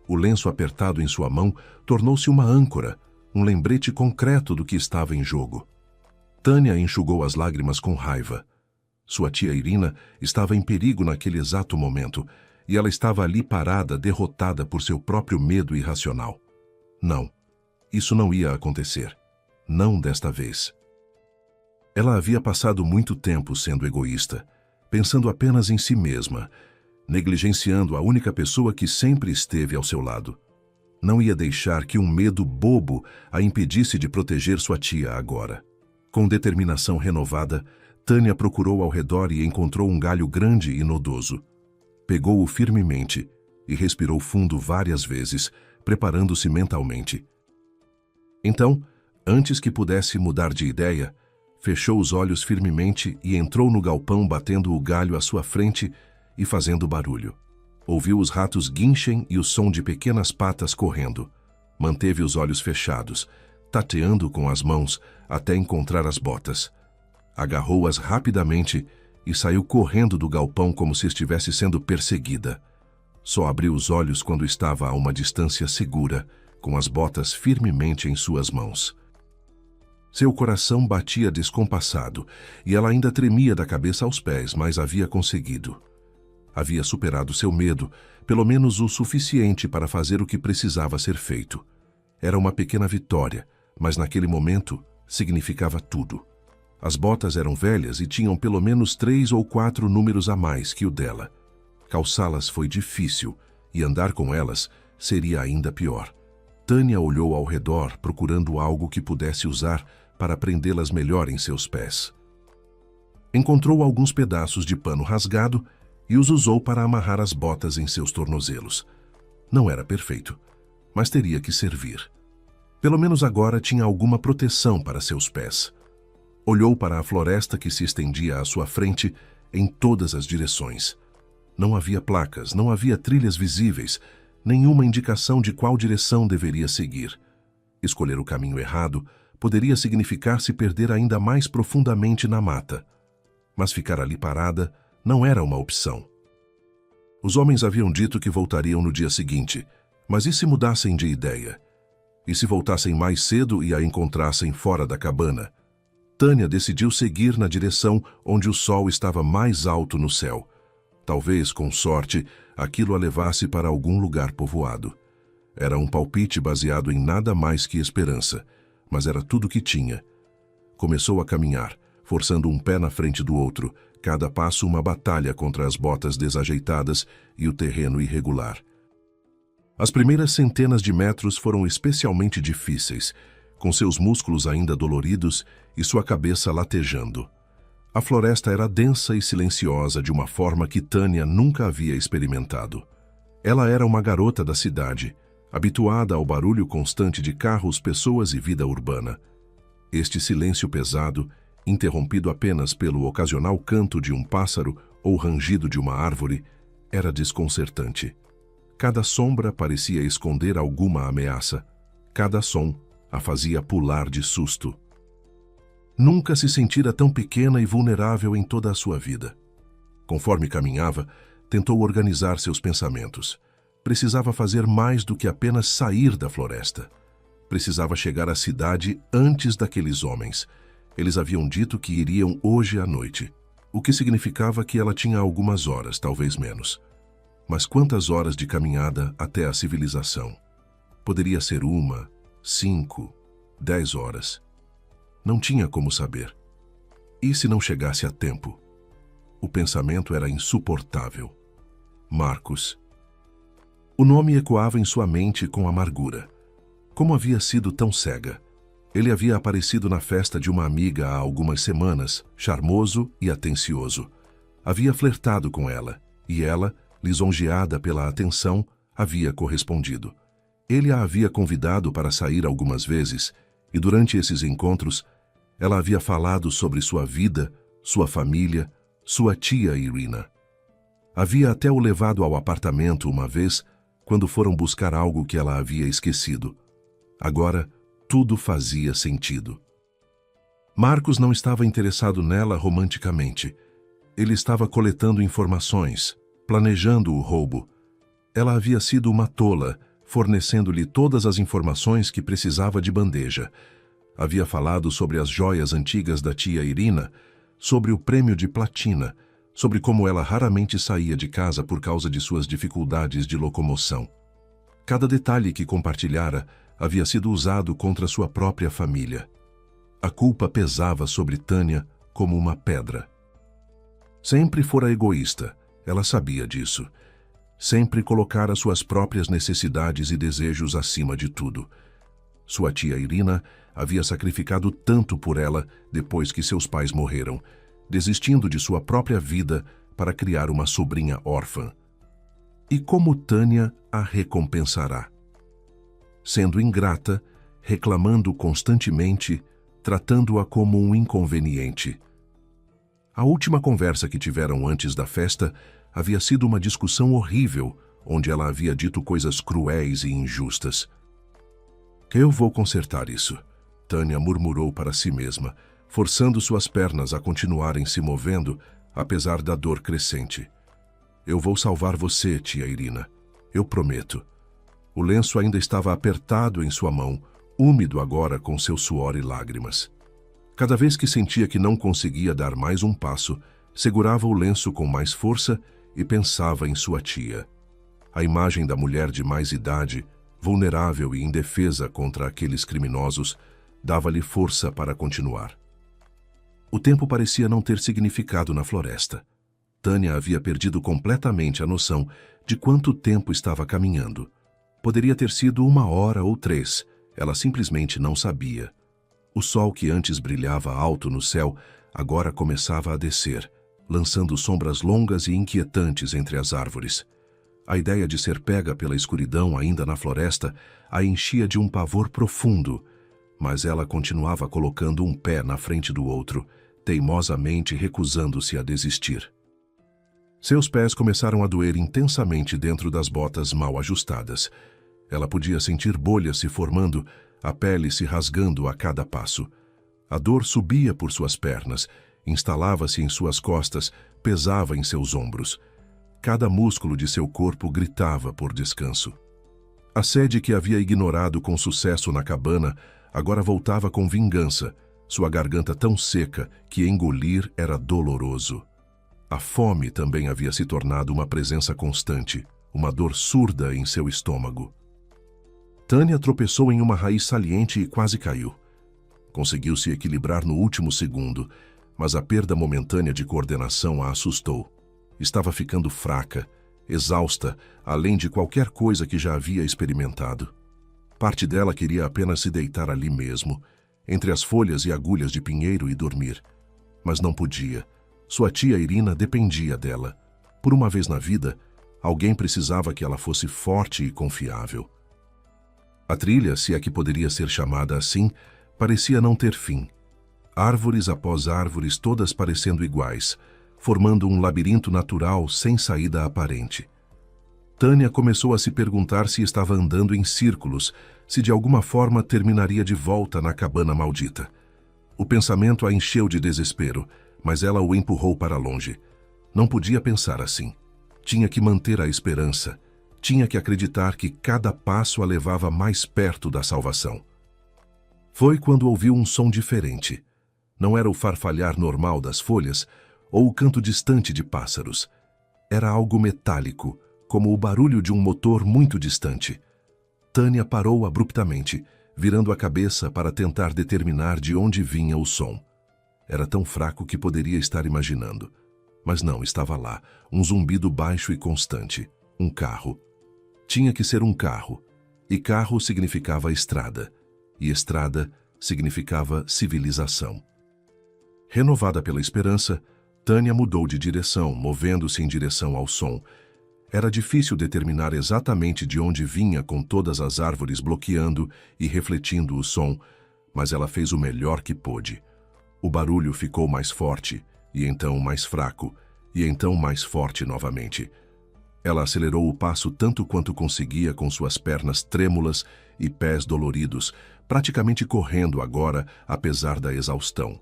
Speaker 1: O lenço apertado em sua mão tornou-se uma âncora, um lembrete concreto do que estava em jogo. Tânia enxugou as lágrimas com raiva. Sua tia Irina estava em perigo naquele exato momento, e ela estava ali parada, derrotada por seu próprio medo irracional. Não, isso não ia acontecer. Não desta vez. Ela havia passado muito tempo sendo egoísta, pensando apenas em si mesma, negligenciando a única pessoa que sempre esteve ao seu lado. Não ia deixar que um medo bobo a impedisse de proteger sua tia agora. Com determinação renovada, Tânia procurou ao redor e encontrou um galho grande e nodoso. Pegou-o firmemente e respirou fundo várias vezes, preparando-se mentalmente. Então, antes que pudesse mudar de ideia, fechou os olhos firmemente e entrou no galpão batendo o galho à sua frente e fazendo barulho. Ouviu os ratos guinchem e o som de pequenas patas correndo. Manteve os olhos fechados, tateando com as mãos até encontrar as botas. Agarrou-as rapidamente e saiu correndo do galpão como se estivesse sendo perseguida. Só abriu os olhos quando estava a uma distância segura, com as botas firmemente em suas mãos. Seu coração batia descompassado e ela ainda tremia da cabeça aos pés, mas havia conseguido. Havia superado seu medo, pelo menos o suficiente para fazer o que precisava ser feito. Era uma pequena vitória, mas naquele momento significava tudo. As botas eram velhas e tinham pelo menos 3 ou 4 números a mais que o dela. Calçá-las foi difícil e andar com elas seria ainda pior. Tânia olhou ao redor procurando algo que pudesse usar para prendê-las melhor em seus pés. Encontrou alguns pedaços de pano rasgado e os usou para amarrar as botas em seus tornozelos. Não era perfeito, mas teria que servir. Pelo menos agora tinha alguma proteção para seus pés. Olhou para a floresta que se estendia à sua frente em todas as direções. Não havia placas, não havia trilhas visíveis, nenhuma indicação de qual direção deveria seguir. Escolher o caminho errado poderia significar se perder ainda mais profundamente na mata. Mas ficar ali parada não era uma opção. Os homens haviam dito que voltariam no dia seguinte, mas e se mudassem de ideia? E se voltassem mais cedo e a encontrassem fora da cabana? Tânia decidiu seguir na direção onde o sol estava mais alto no céu. Talvez, com sorte, aquilo a levasse para algum lugar povoado. Era um palpite baseado em nada mais que esperança, mas era tudo o que tinha. Começou a caminhar, forçando um pé na frente do outro, cada passo uma batalha contra as botas desajeitadas e o terreno irregular. As primeiras centenas de metros foram especialmente difíceis, com seus músculos ainda doloridos e sua cabeça latejando. A floresta era densa e silenciosa de uma forma que Tânia nunca havia experimentado. Ela era uma garota da cidade, habituada ao barulho constante de carros, pessoas e vida urbana. Este silêncio pesado, interrompido apenas pelo ocasional canto de um pássaro ou rangido de uma árvore, era desconcertante. Cada sombra parecia esconder alguma ameaça. Cada som a fazia pular de susto. Nunca se sentira tão pequena e vulnerável em toda a sua vida. Conforme caminhava, Tentou organizar seus pensamentos. Precisava fazer mais do que apenas sair da floresta. Precisava chegar à cidade antes daqueles homens. Eles haviam dito que iriam hoje à noite, o que significava que ela tinha algumas horas, talvez menos. Mas quantas horas de caminhada até a civilização? Poderia ser 1, 5, 10 horas. Não tinha como saber. E se não chegasse a tempo? O pensamento era insuportável. Marcos. O nome ecoava em sua mente com amargura. Como havia sido tão cega? Ele havia aparecido na festa de uma amiga há algumas semanas, charmoso e atencioso. Havia flertado com ela, e ela, lisonjeada pela atenção, havia correspondido. Ele a havia convidado para sair algumas vezes, e durante esses encontros, ela havia falado sobre sua vida, sua família, sua tia Irina. Havia até o levado ao apartamento uma vez, quando foram buscar algo que ela havia esquecido. Agora, tudo fazia sentido. Marcos não estava interessado nela romanticamente. Ele estava coletando informações, planejando o roubo. Ela havia sido uma tola, fornecendo-lhe todas as informações que precisava de bandeja. Havia falado sobre as joias antigas da tia Irina, sobre o prêmio de platina, sobre como ela raramente saía de casa por causa de suas dificuldades de locomoção. Cada detalhe que compartilhara havia sido usado contra sua própria família. A culpa pesava sobre Tânia como uma pedra. Sempre fora egoísta, ela sabia disso. Sempre colocara suas próprias necessidades e desejos acima de tudo. Sua tia Irina havia sacrificado tanto por ela depois que seus pais morreram, desistindo de sua própria vida para criar uma sobrinha órfã. E como Tânia a recompensará? Sendo ingrata, reclamando constantemente, tratando-a como um inconveniente. A última conversa que tiveram antes da festa havia sido uma discussão horrível, onde ela havia dito coisas cruéis e injustas. Eu vou consertar isso, Tânia murmurou para si mesma, forçando suas pernas a continuarem se movendo, apesar da dor crescente. Eu vou salvar você, tia Irina. Eu prometo. O lenço ainda estava apertado em sua mão, úmido agora com seu suor e lágrimas. Cada vez que sentia que não conseguia dar mais um passo, segurava o lenço com mais força e pensava em sua tia. A imagem da mulher de mais idade, vulnerável e indefesa contra aqueles criminosos, dava-lhe força para continuar. O tempo parecia não ter significado na floresta. Tânia havia perdido completamente a noção de quanto tempo estava caminhando. Poderia ter sido 1 hora ou 3, ela simplesmente não sabia. O sol que antes brilhava alto no céu, agora começava a descer, lançando sombras longas e inquietantes entre as árvores. A ideia de ser pega pela escuridão ainda na floresta a enchia de um pavor profundo, mas ela continuava colocando um pé na frente do outro, teimosamente recusando-se a desistir. Seus pés começaram a doer intensamente dentro das botas mal ajustadas. Ela podia sentir bolhas se formando, a pele se rasgando a cada passo. A dor subia por suas pernas, instalava-se em suas costas, pesava em seus ombros. Cada músculo de seu corpo gritava por descanso. A sede que havia ignorado com sucesso na cabana agora voltava com vingança, sua garganta tão seca que engolir era doloroso. A fome também havia se tornado uma presença constante, uma dor surda em seu estômago. Tânia tropeçou em uma raiz saliente e quase caiu. Conseguiu se equilibrar no último segundo, mas a perda momentânea de coordenação a assustou. Estava ficando fraca, exausta, além de qualquer coisa que já havia experimentado. Parte dela queria apenas se deitar ali mesmo, entre as folhas e agulhas de pinheiro e dormir. Mas não podia. Sua tia Irina dependia dela. Por uma vez na vida, alguém precisava que ela fosse forte e confiável. A trilha, se é que poderia ser chamada assim, parecia não ter fim. Árvores após árvores, todas parecendo iguais, formando um labirinto natural sem saída aparente. Tânia começou a se perguntar se estava andando em círculos, se de alguma forma terminaria de volta na cabana maldita. O pensamento a encheu de desespero, mas ela o empurrou para longe. Não podia pensar assim. Tinha que manter a esperança. Tinha que acreditar que cada passo a levava mais perto da salvação. Foi quando ouviu um som diferente. Não era o farfalhar normal das folhas ou o canto distante de pássaros. Era algo metálico, como o barulho de um motor muito distante. Tânia parou abruptamente, virando a cabeça para tentar determinar de onde vinha o som. Era tão fraco que poderia estar imaginando. Mas não, estava lá, um zumbido baixo e constante. Um carro. Tinha que ser um carro. E carro significava estrada. E estrada significava civilização. Renovada pela esperança, Tânia mudou de direção, movendo-se em direção ao som. Era difícil determinar exatamente de onde vinha com todas as árvores bloqueando e refletindo o som, mas ela fez o melhor que pôde. O barulho ficou mais forte, e então mais fraco, e então mais forte novamente. Ela acelerou o passo tanto quanto conseguia com suas pernas trêmulas e pés doloridos, praticamente correndo agora, apesar da exaustão.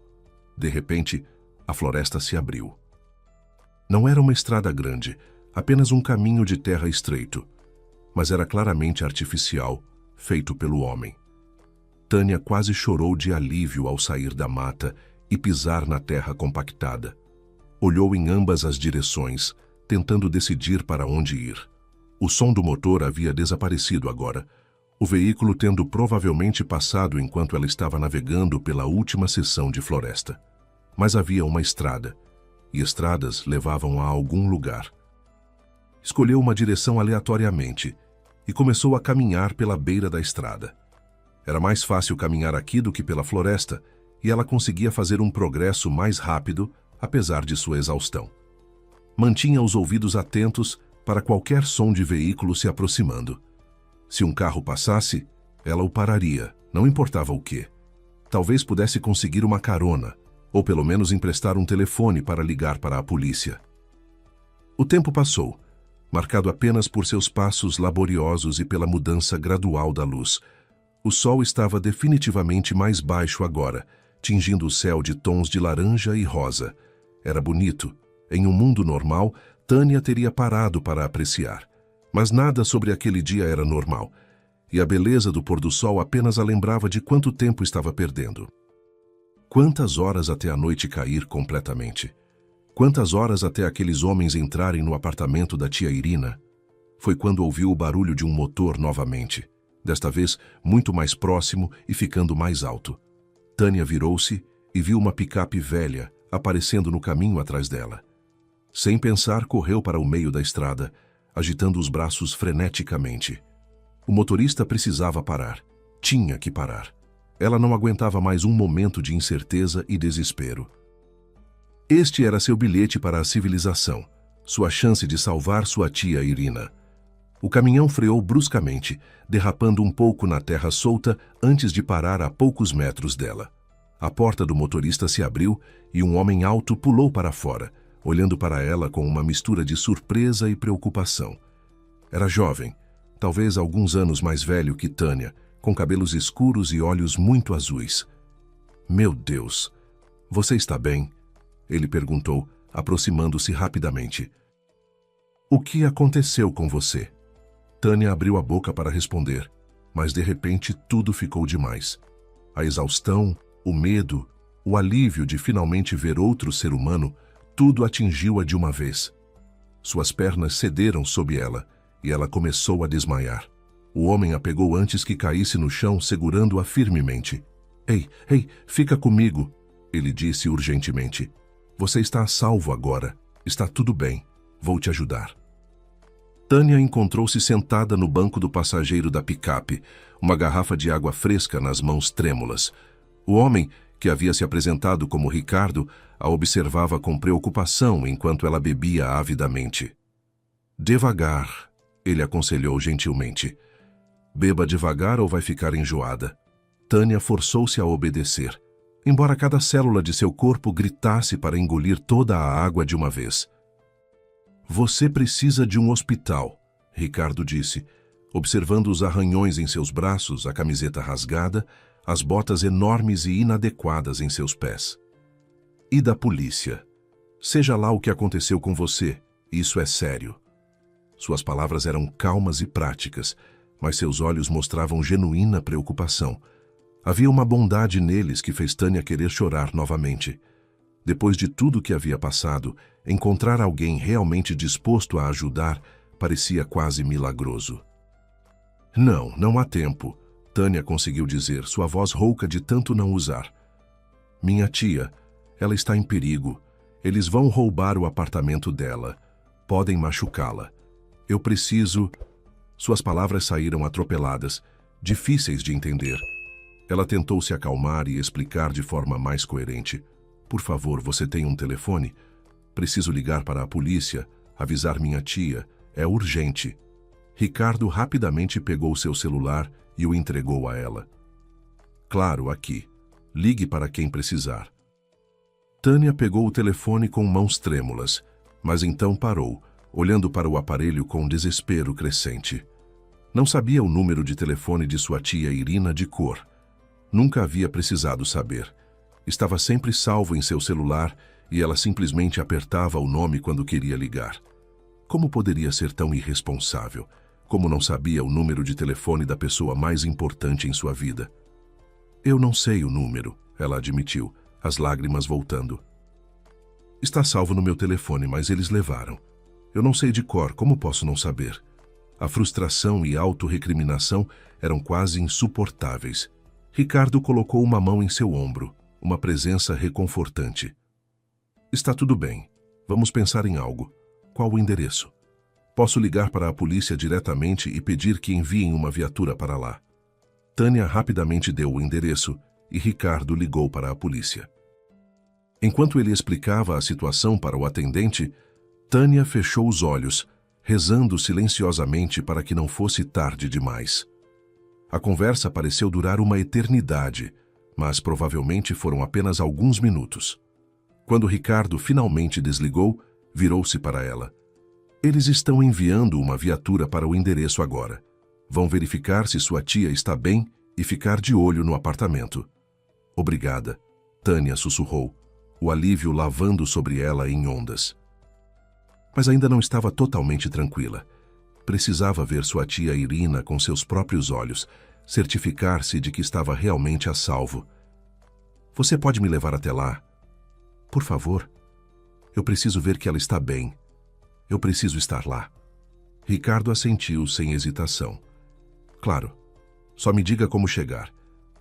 Speaker 1: De repente, a floresta se abriu. Não era uma estrada grande, apenas um caminho de terra estreito, mas era claramente artificial, feito pelo homem. Tânia quase chorou de alívio ao sair da mata e pisar na terra compactada. Olhou em ambas as direções, tentando decidir para onde ir. O som do motor havia desaparecido agora, o veículo tendo provavelmente passado enquanto ela estava navegando pela última seção de floresta. Mas havia uma estrada, e estradas levavam a algum lugar. Escolheu uma direção aleatoriamente e começou a caminhar pela beira da estrada. Era mais fácil caminhar aqui do que pela floresta, e ela conseguia fazer um progresso mais rápido, apesar de sua exaustão. Mantinha os ouvidos atentos para qualquer som de veículo se aproximando. Se um carro passasse, ela o pararia, não importava o quê. Talvez pudesse conseguir uma carona, ou pelo menos emprestar um telefone para ligar para a polícia. O tempo passou, marcado apenas por seus passos laboriosos e pela mudança gradual da luz. O sol estava definitivamente mais baixo agora, tingindo o céu de tons de laranja e rosa. Era bonito. Em um mundo normal, Tânia teria parado para apreciar. Mas nada sobre aquele dia era normal, e a beleza do pôr-do-sol apenas a lembrava de quanto tempo estava perdendo. Quantas horas até a noite cair completamente? Quantas horas até aqueles homens entrarem no apartamento da tia Irina? Foi quando ouviu o barulho de um motor novamente, desta vez muito mais próximo e ficando mais alto. Tânia virou-se e viu uma picape velha aparecendo no caminho atrás dela. Sem pensar, correu para o meio da estrada, agitando os braços freneticamente. O motorista precisava parar. Tinha que parar. Ela não aguentava mais um momento de incerteza e desespero. Este era seu bilhete para a civilização, sua chance de salvar sua tia Irina. O caminhão freou bruscamente, derrapando um pouco na terra solta antes de parar a poucos metros dela. A porta do motorista se abriu e um homem alto pulou para fora, olhando para ela com uma mistura de surpresa e preocupação. Era jovem, talvez alguns anos mais velho que Tânia, com cabelos escuros e olhos muito azuis. "Meu Deus, você está bem?" ele perguntou, aproximando-se rapidamente. "O que aconteceu com você?" Tânia abriu a boca para responder, mas de repente tudo ficou demais. A exaustão, o medo, o alívio de finalmente ver outro ser humano, tudo atingiu-a de uma vez. Suas pernas cederam sob ela, e ela começou a desmaiar. O homem a pegou antes que caísse no chão, segurando-a firmemente. Ei, fica comigo", ele disse urgentemente. "Você está a salvo agora. Está tudo bem. Vou te ajudar." Tânia encontrou-se sentada no banco do passageiro da picape, uma garrafa de água fresca nas mãos trêmulas. O homem, que havia se apresentado como Ricardo, a observava com preocupação enquanto ela bebia avidamente. "Devagar", ele aconselhou gentilmente. "Beba devagar ou vai ficar enjoada." Tânia forçou-se a obedecer, embora cada célula de seu corpo gritasse para engolir toda a água de uma vez. "Você precisa de um hospital", Ricardo disse, observando os arranhões em seus braços, a camiseta rasgada, as botas enormes e inadequadas em seus pés. "E da polícia. Seja lá o que aconteceu com você, isso é sério." Suas palavras eram calmas e práticas, mas seus olhos mostravam genuína preocupação. Havia uma bondade neles que fez Tânia querer chorar novamente. Depois de tudo que havia passado, encontrar alguém realmente disposto a ajudar parecia quase milagroso. Não, não há tempo, Tânia conseguiu dizer, sua voz rouca de tanto não usar. Minha tia, ela está em perigo. Eles vão roubar o apartamento dela. Podem machucá-la. Eu preciso... Suas palavras saíram atropeladas, difíceis de entender. Ela tentou se acalmar e explicar de forma mais coerente. Por favor, você tem um telefone? Preciso ligar para a polícia, avisar minha tia. É urgente. Ricardo rapidamente pegou seu celular e o entregou a ela. Claro, aqui. Ligue para quem precisar. Tânia pegou o telefone com mãos trêmulas, mas então parou, olhando para o aparelho com desespero crescente. Não sabia o número de telefone de sua tia Irina de cor. Nunca havia precisado saber. Estava sempre salvo em seu celular e ela simplesmente apertava o nome quando queria ligar. Como poderia ser tão irresponsável? Como não sabia o número de telefone da pessoa mais importante em sua vida? Eu não sei o número, ela admitiu, as lágrimas voltando. Está salvo no meu telefone, mas eles levaram. Eu não sei de cor, como posso não saber? A frustração e autorrecriminação eram quase insuportáveis. Ricardo colocou uma mão em seu ombro, uma presença reconfortante. Está tudo bem. Vamos pensar em algo. Qual o endereço? Posso ligar para a polícia diretamente e pedir que enviem uma viatura para lá. Tânia rapidamente deu o endereço e Ricardo ligou para a polícia. Enquanto ele explicava a situação para o atendente, Tânia fechou os olhos, rezando silenciosamente para que não fosse tarde demais. A conversa pareceu durar uma eternidade, mas provavelmente foram apenas alguns minutos. Quando Ricardo finalmente desligou, virou-se para ela. Eles estão enviando uma viatura para o endereço agora. Vão verificar se sua tia está bem e ficar de olho no apartamento. Obrigada, Tânia sussurrou, o alívio lavando sobre ela em ondas. Mas ainda não estava totalmente tranquila. Precisava ver sua tia Irina com seus próprios olhos, certificar-se de que estava realmente a salvo. Você pode me levar até lá? Por favor. Eu preciso ver que ela está bem. Eu preciso estar lá. Ricardo assentiu sem hesitação. Claro. Só me diga como chegar.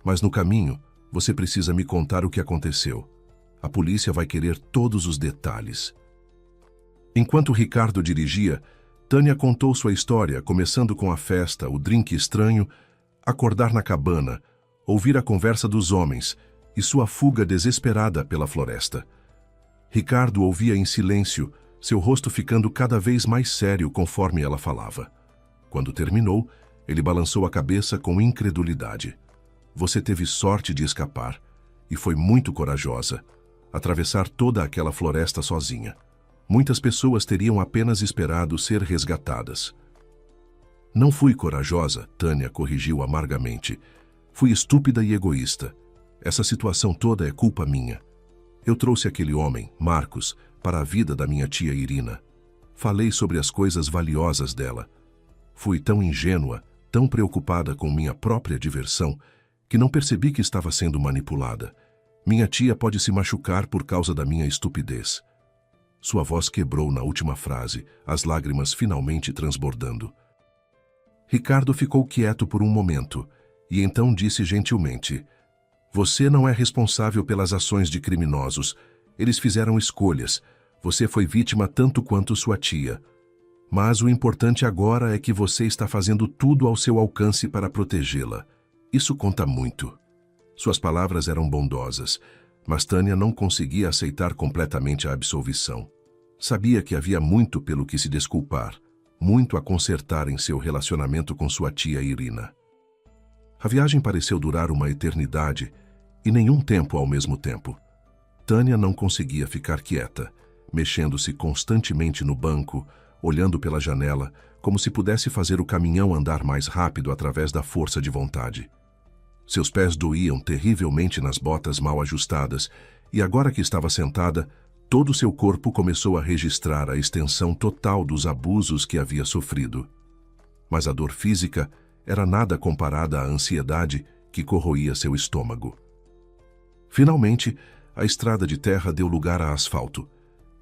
Speaker 1: Mas no caminho, você precisa me contar o que aconteceu. A polícia vai querer todos os detalhes. Enquanto Ricardo dirigia, Tânia contou sua história, começando com a festa, o drink estranho, acordar na cabana, ouvir a conversa dos homens e sua fuga desesperada pela floresta. Ricardo ouvia em silêncio, seu rosto ficando cada vez mais sério conforme ela falava. Quando terminou, ele balançou a cabeça com incredulidade. Você teve sorte de escapar, e foi muito corajosa, atravessar toda aquela floresta sozinha. Muitas pessoas teriam apenas esperado ser resgatadas. Não fui corajosa, Tânia corrigiu amargamente. Fui estúpida e egoísta. Essa situação toda é culpa minha. Eu trouxe aquele homem, Marcos, para a vida da minha tia Irina. Falei sobre as coisas valiosas dela. Fui tão ingênua, tão preocupada com minha própria diversão, que não percebi que estava sendo manipulada. Minha tia pode se machucar por causa da minha estupidez. Sua voz quebrou na última frase, as lágrimas finalmente transbordando. Ricardo ficou quieto por um momento, e então disse gentilmente: Você não é responsável pelas ações de criminosos. Eles fizeram escolhas. Você foi vítima tanto quanto sua tia. Mas o importante agora é que você está fazendo tudo ao seu alcance para protegê-la. Isso conta muito. Suas palavras eram bondosas, mas Tânia não conseguia aceitar completamente a absolvição. Sabia que havia muito pelo que se desculpar, muito a consertar em seu relacionamento com sua tia Irina. A viagem pareceu durar uma eternidade e nenhum tempo ao mesmo tempo. Tânia não conseguia ficar quieta, mexendo-se constantemente no banco, olhando pela janela, como se pudesse fazer o caminhão andar mais rápido através da força de vontade. Seus pés doíam terrivelmente nas botas mal ajustadas, e agora que estava sentada, Todo seu corpo começou a registrar a extensão total dos abusos que havia sofrido. Mas a dor física era nada comparada à ansiedade que corroía seu estômago. Finalmente, a estrada de terra deu lugar a asfalto,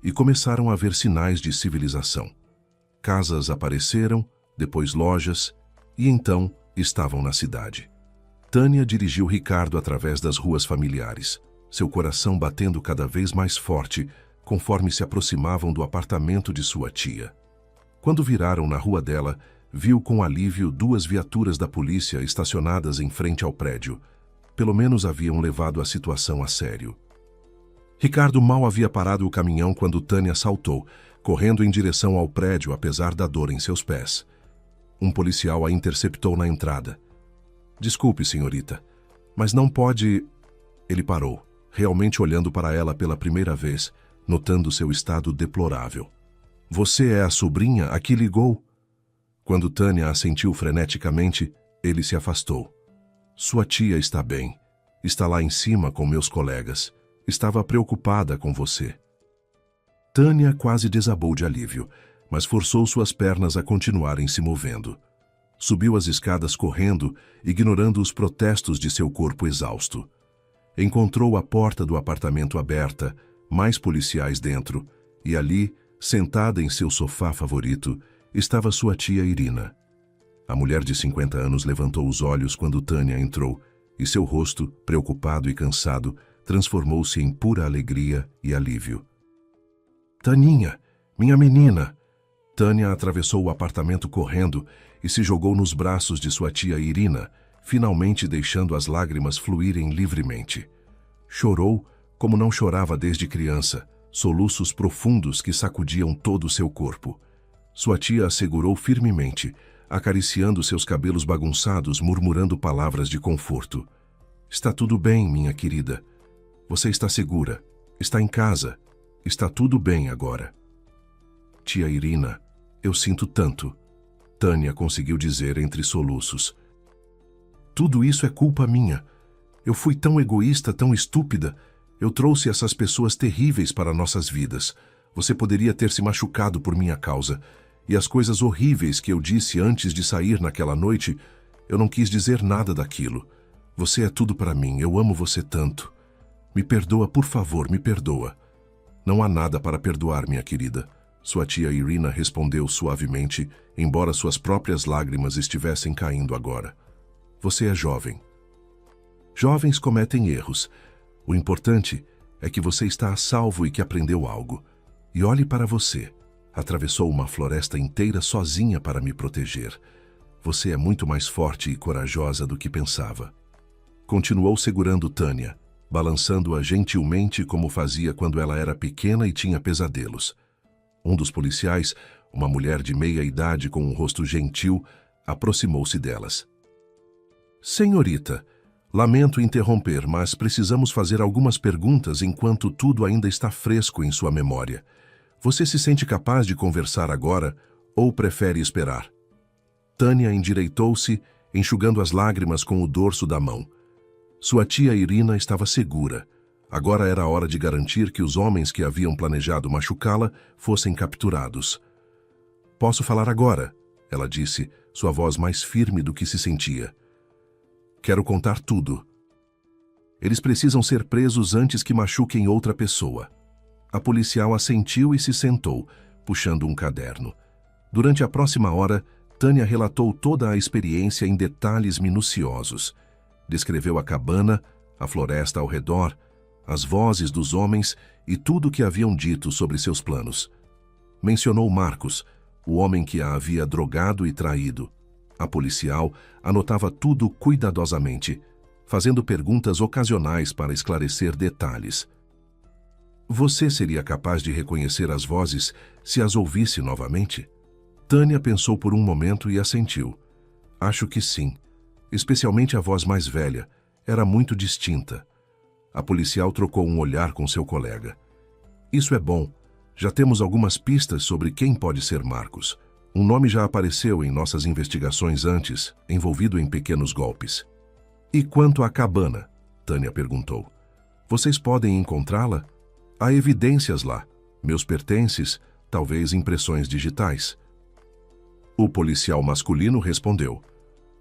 Speaker 1: e começaram a ver sinais de civilização. Casas apareceram, depois lojas, e então estavam na cidade. Tânia dirigiu Ricardo através das ruas familiares, seu coração batendo cada vez mais forte conforme se aproximavam do apartamento de sua tia. Quando viraram na rua dela, viu com alívio 2 viaturas da polícia estacionadas em frente ao prédio. Pelo menos haviam levado a situação a sério. Ricardo mal havia parado o caminhão quando Tânia saltou, correndo em direção ao prédio apesar da dor em seus pés. Um policial a interceptou na entrada. "Desculpe, senhorita, mas não pode..." Ele parou, realmente olhando para ela pela primeira vez, notando seu estado deplorável. "Você é a sobrinha a que ligou?" Quando Tânia assentiu freneticamente, ele se afastou. "Sua tia está bem. Está lá em cima com meus colegas. Estava preocupada com você." Tânia quase desabou de alívio, mas forçou suas pernas a continuarem se movendo. Subiu as escadas correndo, ignorando os protestos de seu corpo exausto. Encontrou a porta do apartamento aberta, mais policiais dentro, e ali, sentada em seu sofá favorito, estava sua tia Irina. A mulher de 50 anos levantou os olhos quando Tânia entrou, e seu rosto, preocupado e cansado, transformou-se em pura alegria e alívio. "Taninha, minha menina!" Tânia atravessou o apartamento correndo e se jogou nos braços de sua tia Irina, finalmente deixando as lágrimas fluírem livremente. Chorou como não chorava desde criança, soluços profundos que sacudiam todo o seu corpo. Sua tia a segurou firmemente, acariciando seus cabelos bagunçados, murmurando palavras de conforto. "Está tudo bem, minha querida. Você está segura. Está em casa. Está tudo bem agora." "Tia Irina, eu sinto tanto," Tânia conseguiu dizer entre soluços. "Tudo isso é culpa minha. Eu fui tão egoísta, tão estúpida. Eu trouxe essas pessoas terríveis para nossas vidas. Você poderia ter se machucado por minha causa. E as coisas horríveis que eu disse antes de sair naquela noite, eu não quis dizer nada daquilo. Você é tudo para mim. Eu amo você tanto. Me perdoa, por favor, me perdoa." "Não há nada para perdoar, minha querida," sua tia Irina respondeu suavemente, embora suas próprias lágrimas estivessem caindo agora. "Você é jovem. Jovens cometem erros. O importante é que você está a salvo e que aprendeu algo. E olhe para você. Atravessou uma floresta inteira sozinha para me proteger. Você é muito mais forte e corajosa do que pensava." Continuou segurando Tânia, balançando-a gentilmente como fazia quando ela era pequena e tinha pesadelos. Um dos policiais, uma mulher de meia idade com um rosto gentil, aproximou-se delas. "Senhorita, lamento interromper, mas precisamos fazer algumas perguntas enquanto tudo ainda está fresco em sua memória. Você se sente capaz de conversar agora ou prefere esperar?" Tânia endireitou-se, enxugando as lágrimas com o dorso da mão. Sua tia Irina estava segura. Agora era a hora de garantir que os homens que haviam planejado machucá-la fossem capturados. "Posso falar agora?" ela disse, sua voz mais firme do que se sentia. "Quero contar tudo. Eles precisam ser presos antes que machuquem outra pessoa." A policial assentiu e se sentou, puxando um caderno. Durante a próxima hora, Tânia relatou toda a experiência em detalhes minuciosos. Descreveu a cabana, a floresta ao redor, as vozes dos homens e tudo o que haviam dito sobre seus planos. Mencionou Marcos, o homem que a havia drogado e traído. A policial anotava tudo cuidadosamente, fazendo perguntas ocasionais para esclarecer detalhes. "Você seria capaz de reconhecer as vozes se as ouvisse novamente?" Tânia pensou por um momento e assentiu. "Acho que sim. Especialmente a voz mais velha. Era muito distinta." A policial trocou um olhar com seu colega. "Isso é bom. Já temos algumas pistas sobre quem pode ser Marcos. Um nome já apareceu em nossas investigações antes, envolvido em pequenos golpes." "E quanto à cabana?" Tânia perguntou. "Vocês podem encontrá-la?" Há evidências lá. Meus pertences, talvez impressões digitais. O policial masculino respondeu: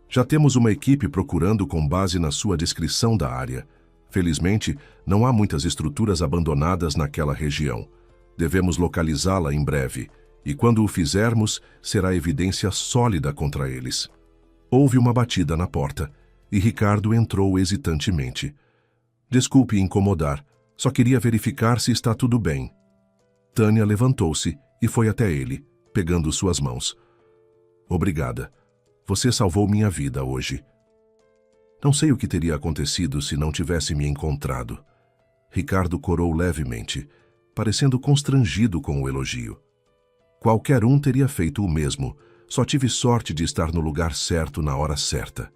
Speaker 1: já temos uma equipe procurando com base na sua descrição da área. Felizmente, não há muitas estruturas abandonadas naquela região. Devemos localizá-la em breve, e quando o fizermos, será evidência sólida contra eles. Houve uma batida na porta, e Ricardo entrou hesitantemente. Desculpe incomodar, só queria verificar se está tudo bem. Tânia levantou-se e foi até ele, pegando suas mãos. Obrigada. Você salvou minha vida hoje. Não sei o que teria acontecido se não tivesse me encontrado. Ricardo corou levemente, parecendo constrangido com o elogio. Qualquer um teria feito o mesmo, só tive sorte de estar no lugar certo na hora certa.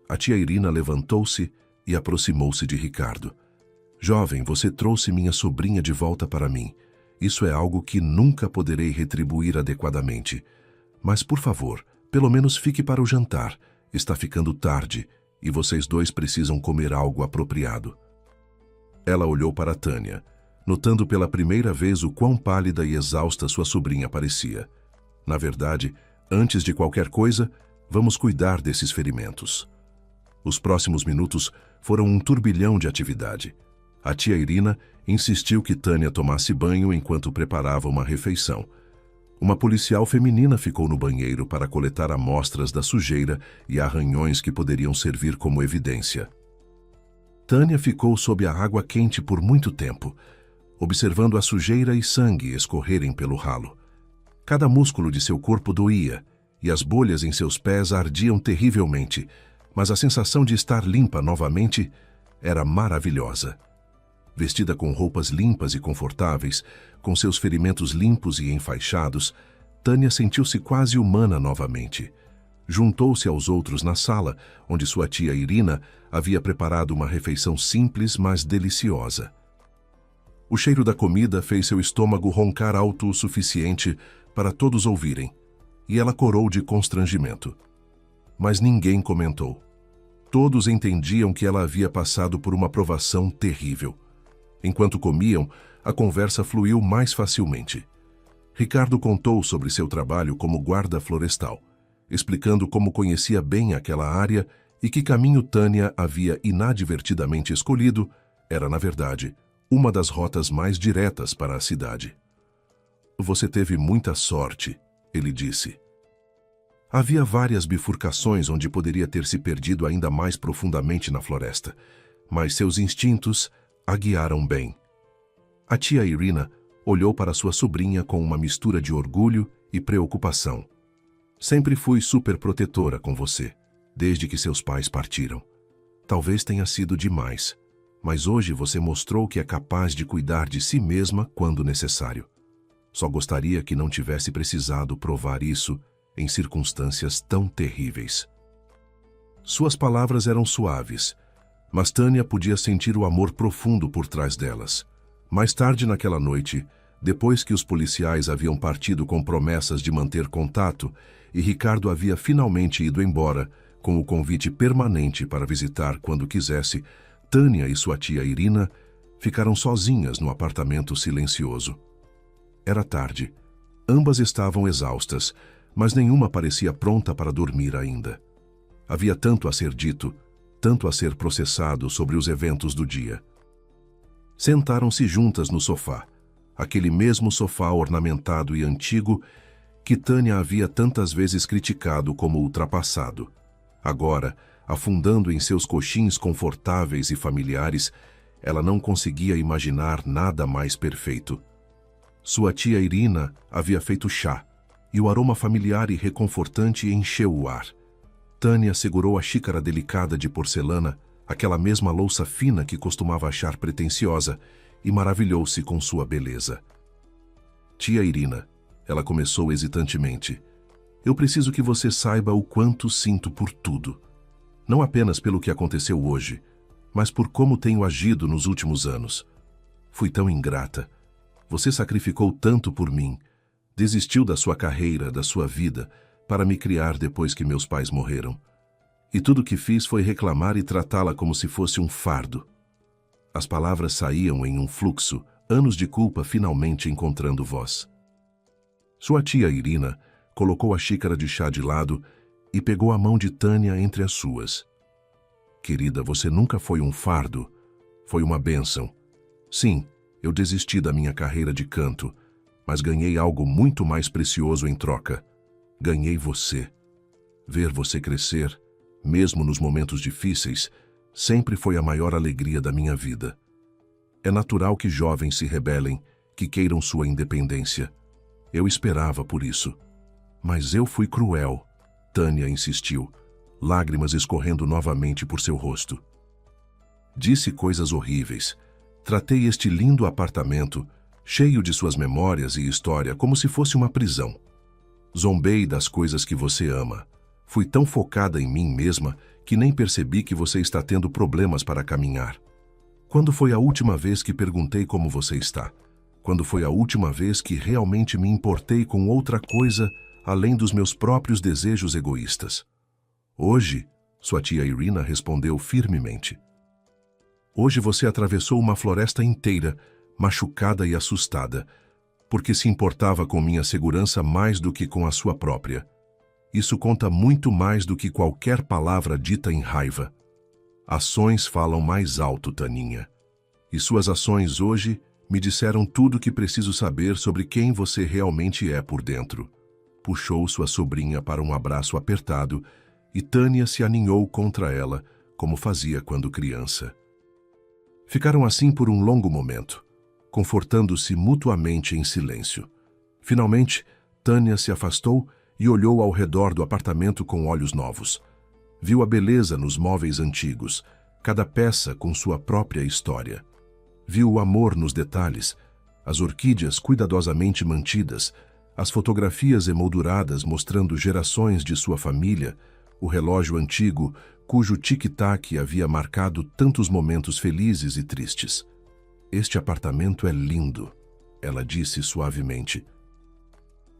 Speaker 1: A tia Irina levantou-se e aproximou-se de Ricardo. Jovem, você trouxe minha sobrinha de volta para mim. Isso é algo que nunca poderei retribuir adequadamente. Mas, por favor, pelo menos fique para o jantar. Está ficando tarde e vocês dois precisam comer algo apropriado. Ela olhou para Tânia, notando pela primeira vez o quão pálida e exausta sua sobrinha parecia. Na verdade, antes de qualquer coisa, vamos cuidar desses ferimentos. Os próximos minutos foram um turbilhão de atividade. A tia Irina insistiu que Tânia tomasse banho enquanto preparava uma refeição. Uma policial feminina ficou no banheiro para coletar amostras da sujeira e arranhões que poderiam servir como evidência. Tânia ficou sob a água quente por muito tempo, observando a sujeira e sangue escorrerem pelo ralo. Cada músculo de seu corpo doía, e as bolhas em seus pés ardiam terrivelmente, mas a sensação de estar limpa novamente era maravilhosa. Vestida com roupas limpas e confortáveis, com seus ferimentos limpos e enfaixados, Tânia sentiu-se quase humana novamente. Juntou-se aos outros na sala, onde sua tia Irina havia preparado uma refeição simples, mas deliciosa. O cheiro da comida fez seu estômago roncar alto o suficiente para todos ouvirem, e ela corou de constrangimento. Mas ninguém comentou. Todos entendiam que ela havia passado por uma provação terrível. Enquanto comiam, a conversa fluiu mais facilmente. Ricardo contou sobre seu trabalho como guarda florestal, explicando como conhecia bem aquela área e que caminho Tânia havia inadvertidamente escolhido era, na verdade, uma das rotas mais diretas para a cidade. Você teve muita sorte, ele disse. Havia várias bifurcações onde poderia ter se perdido ainda mais profundamente na floresta, mas seus instintos a guiaram bem. A tia Irina olhou para sua sobrinha com uma mistura de orgulho e preocupação. Sempre fui superprotetora com você, desde que seus pais partiram. Talvez tenha sido demais, mas hoje você mostrou que é capaz de cuidar de si mesma quando necessário. Só gostaria que não tivesse precisado provar isso em circunstâncias tão terríveis. Suas palavras eram suaves, mas Tânia podia sentir o amor profundo por trás delas. Mais tarde naquela noite, depois que os policiais haviam partido com promessas de manter contato e Ricardo havia finalmente ido embora, com o convite permanente para visitar quando quisesse, Tânia e sua tia Irina ficaram sozinhas no apartamento silencioso. Era tarde. Ambas estavam exaustas, mas nenhuma parecia pronta para dormir ainda. Havia tanto a ser dito, tanto a ser processado sobre os eventos do dia. Sentaram-se juntas no sofá, aquele mesmo sofá ornamentado e antigo que Tânia havia tantas vezes criticado como ultrapassado. Agora, afundando em seus coxins confortáveis e familiares, ela não conseguia imaginar nada mais perfeito. Sua tia Irina havia feito chá, e o aroma familiar e reconfortante encheu o ar. Tânia segurou a xícara delicada de porcelana, aquela mesma louça fina que costumava achar pretensiosa, e maravilhou-se com sua beleza. Tia Irina, ela começou hesitantemente, eu preciso que você saiba o quanto sinto por tudo. Não apenas pelo que aconteceu hoje, mas por como tenho agido nos últimos anos. Fui tão ingrata. Você sacrificou tanto por mim, desistiu da sua carreira, da sua vida, para me criar depois que meus pais morreram. E tudo o que fiz foi reclamar e tratá-la como se fosse um fardo. As palavras saíam em um fluxo, anos de culpa finalmente encontrando voz. Sua tia Irina colocou a xícara de chá de lado e pegou a mão de Tânia entre as suas. Querida, você nunca foi um fardo, foi uma bênção. Sim, eu desisti da minha carreira de canto, mas ganhei algo muito mais precioso em troca. Ganhei você. Ver você crescer, mesmo nos momentos difíceis, sempre foi a maior alegria da minha vida. É natural que jovens se rebelem, que queiram sua independência. Eu esperava por isso. Mas eu fui cruel, Tânia insistiu, lágrimas escorrendo novamente por seu rosto. Disse coisas horríveis. Tratei este lindo apartamento, cheio de suas memórias e história, como se fosse uma prisão. Zombei das coisas que você ama. Fui tão focada em mim mesma que nem percebi que você está tendo problemas para caminhar. Quando foi a última vez que perguntei como você está? Quando foi a última vez que realmente me importei com outra coisa além dos meus próprios desejos egoístas? Hoje, sua tia Irina respondeu firmemente. Hoje você atravessou uma floresta inteira, machucada e assustada, porque se importava com minha segurança mais do que com a sua própria. Isso conta muito mais do que qualquer palavra dita em raiva. Ações falam mais alto, Taninha. E suas ações hoje me disseram tudo o que preciso saber sobre quem você realmente é por dentro. Puxou sua sobrinha para um abraço apertado e Tânia se aninhou contra ela, como fazia quando criança. Ficaram assim por um longo momento, confortando-se mutuamente em silêncio. Finalmente, Tânia se afastou e olhou ao redor do apartamento com olhos novos. Viu a beleza nos móveis antigos, cada peça com sua própria história. Viu o amor nos detalhes, as orquídeas cuidadosamente mantidas, as fotografias emolduradas mostrando gerações de sua família, o relógio antigo cujo tic-tac havia marcado tantos momentos felizes e tristes. Este apartamento é lindo, ela disse suavemente.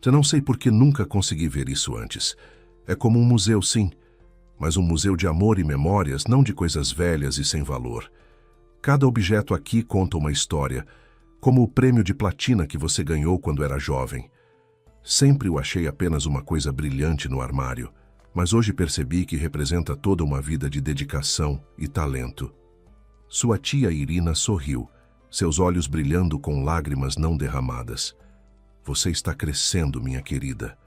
Speaker 1: Eu não sei por que nunca consegui ver isso antes. É como um museu, sim, mas um museu de amor e memórias, não de coisas velhas e sem valor. Cada objeto aqui conta uma história, como o prêmio de platina que você ganhou quando era jovem. Sempre o achei apenas uma coisa brilhante no armário, mas hoje percebi que representa toda uma vida de dedicação e talento. Sua tia Irina sorriu, seus olhos brilhando com lágrimas não derramadas. Você está crescendo, minha querida.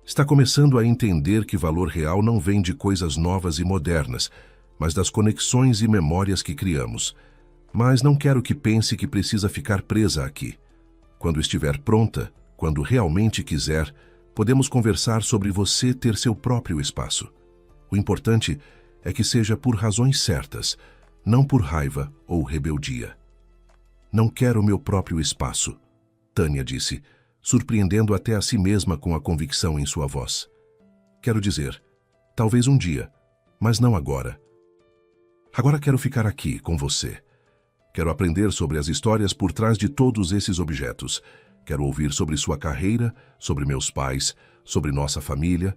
Speaker 1: Está começando a entender que valor real não vem de coisas novas e modernas, mas das conexões e memórias que criamos. Mas não quero que pense que precisa ficar presa aqui. Quando estiver pronta, quando realmente quiser, podemos conversar sobre você ter seu próprio espaço. O importante é que seja por razões certas, não por raiva ou rebeldia. Não quero meu próprio espaço, Tânia disse, surpreendendo até a si mesma com a convicção em sua voz. Quero dizer, talvez um dia, mas não agora. Agora quero ficar aqui com você. Quero aprender sobre as histórias por trás de todos esses objetos. Quero ouvir sobre sua carreira, sobre meus pais, sobre nossa família.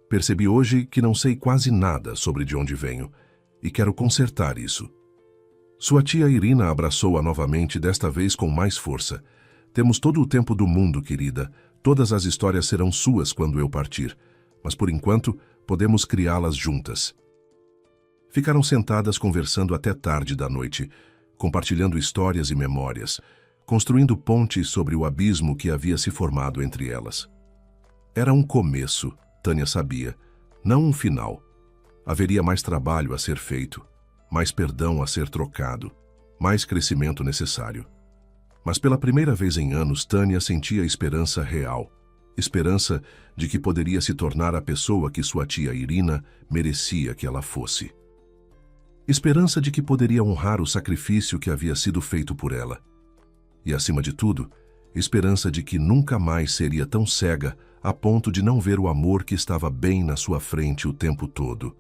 Speaker 1: Percebi hoje que não sei quase nada sobre de onde venho, e quero consertar isso. Sua tia Irina abraçou-a novamente, desta vez com mais força. Temos todo o tempo do mundo, querida. Todas as histórias serão suas quando eu partir, mas por enquanto podemos criá-las juntas. Ficaram sentadas conversando até tarde da noite, compartilhando histórias e memórias, construindo pontes sobre o abismo que havia se formado entre elas. Era um começo, Tânia sabia, não um final. Haveria mais trabalho a ser feito, mais perdão a ser trocado, mais crescimento necessário. Mas pela primeira vez em anos, Tânia sentia esperança real, esperança de que poderia se tornar a pessoa que sua tia Irina merecia que ela fosse. Esperança de que poderia honrar o sacrifício que havia sido feito por ela. E, acima de tudo, esperança de que nunca mais seria tão cega a ponto de não ver o amor que estava bem na sua frente o tempo todo.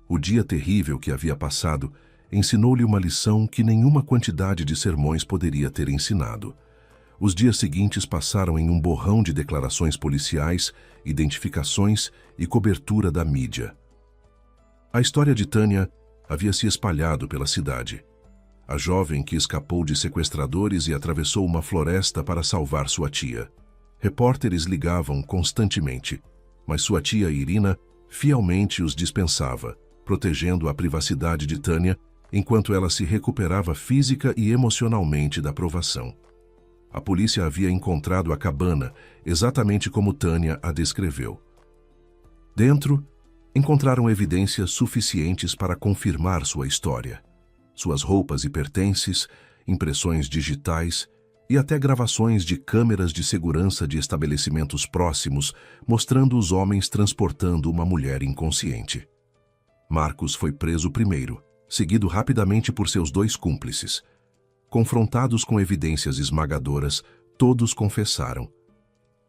Speaker 1: O dia terrível que havia passado ensinou-lhe uma lição que nenhuma quantidade de sermões poderia ter ensinado. Os dias seguintes passaram em um borrão de declarações policiais, identificações e cobertura da mídia. A história de Tânia havia se espalhado pela cidade. a jovem que escapou de sequestradores e atravessou uma floresta para salvar sua tia. Repórteres ligavam constantemente, mas sua tia Irina fielmente os dispensava, protegendo a privacidade de Tânia enquanto ela se recuperava física e emocionalmente da provação. A polícia havia encontrado a cabana exatamente como Tânia a descreveu. Dentro, encontraram evidências suficientes para confirmar sua história. Suas roupas e pertences, impressões digitais e até gravações de câmeras de segurança de estabelecimentos próximos mostrando os homens transportando uma mulher inconsciente. Marcos foi preso primeiro, seguido rapidamente por seus 2 cúmplices. Confrontados com evidências esmagadoras, todos confessaram.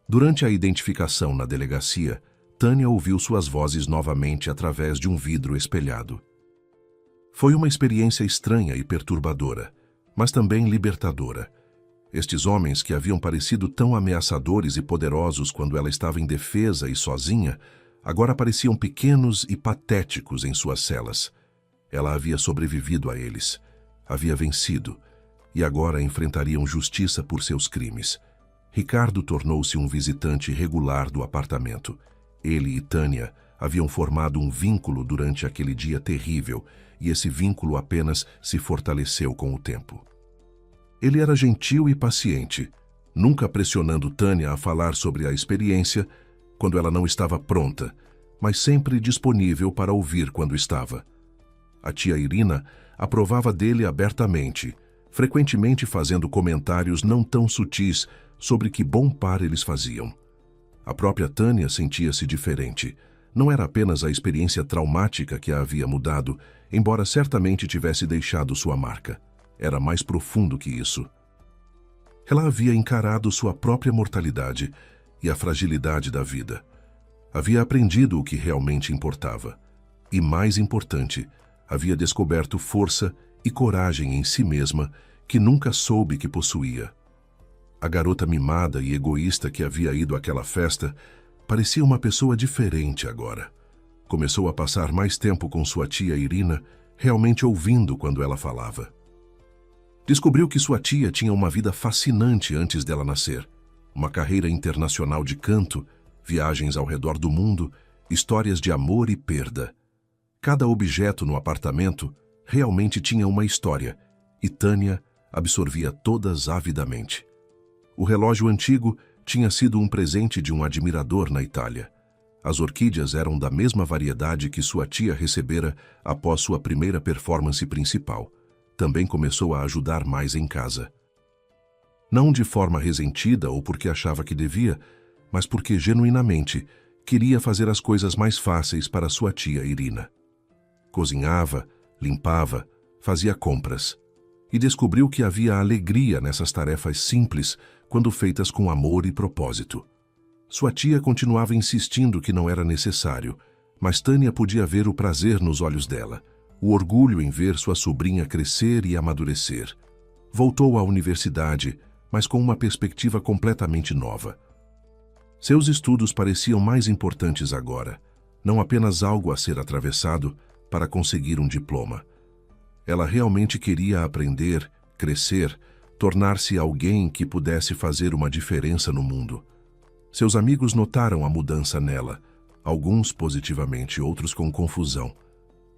Speaker 1: Durante a identificação na delegacia, Tânia ouviu suas vozes novamente através de um vidro espelhado. Foi uma experiência estranha e perturbadora, mas também libertadora. Estes homens que haviam parecido tão ameaçadores e poderosos quando ela estava indefesa e sozinha, agora pareciam pequenos e patéticos em suas celas. Ela havia sobrevivido a eles, havia vencido, e agora enfrentariam justiça por seus crimes. Ricardo tornou-se um visitante regular do apartamento. Ele e Tânia haviam formado um vínculo durante aquele dia terrível, e esse vínculo apenas se fortaleceu com o tempo. Ele era gentil e paciente, nunca pressionando Tânia a falar sobre a experiência quando ela não estava pronta, mas sempre disponível para ouvir quando estava. A tia Irina aprovava dele abertamente, frequentemente fazendo comentários não tão sutis sobre que bom par eles faziam. A própria Tânia sentia-se diferente. Não era apenas a experiência traumática que a havia mudado, embora certamente tivesse deixado sua marca. Era mais profundo que isso. Ela havia encarado sua própria mortalidade e a fragilidade da vida. Havia aprendido o que realmente importava. E, mais importante, havia descoberto força e coragem em si mesma que nunca soube que possuía. A garota mimada e egoísta que havia ido àquela festa parecia uma pessoa diferente agora. Começou a passar mais tempo com sua tia Irina, realmente ouvindo quando ela falava. Descobriu que sua tia tinha uma vida fascinante antes dela nascer. Uma carreira internacional de canto, viagens ao redor do mundo, histórias de amor e perda. Cada objeto no apartamento realmente tinha uma história, e Tânia absorvia todas avidamente. O relógio antigo tinha sido um presente de um admirador na Itália. As orquídeas eram da mesma variedade que sua tia recebera após sua primeira performance principal. Também começou a ajudar mais em casa. Não de forma ressentida ou porque achava que devia, mas porque genuinamente queria fazer as coisas mais fáceis para sua tia Irina. Cozinhava, limpava, fazia compras. E descobriu que havia alegria nessas tarefas simples quando feitas com amor e propósito. Sua tia continuava insistindo que não era necessário, mas Tânia podia ver o prazer nos olhos dela, o orgulho em ver sua sobrinha crescer e amadurecer. Voltou à universidade, mas com uma perspectiva completamente nova. Seus estudos pareciam mais importantes agora, não apenas algo a ser atravessado para conseguir um diploma. Ela realmente queria aprender, crescer, tornar-se alguém que pudesse fazer uma diferença no mundo. Seus amigos notaram a mudança nela, alguns positivamente, outros com confusão.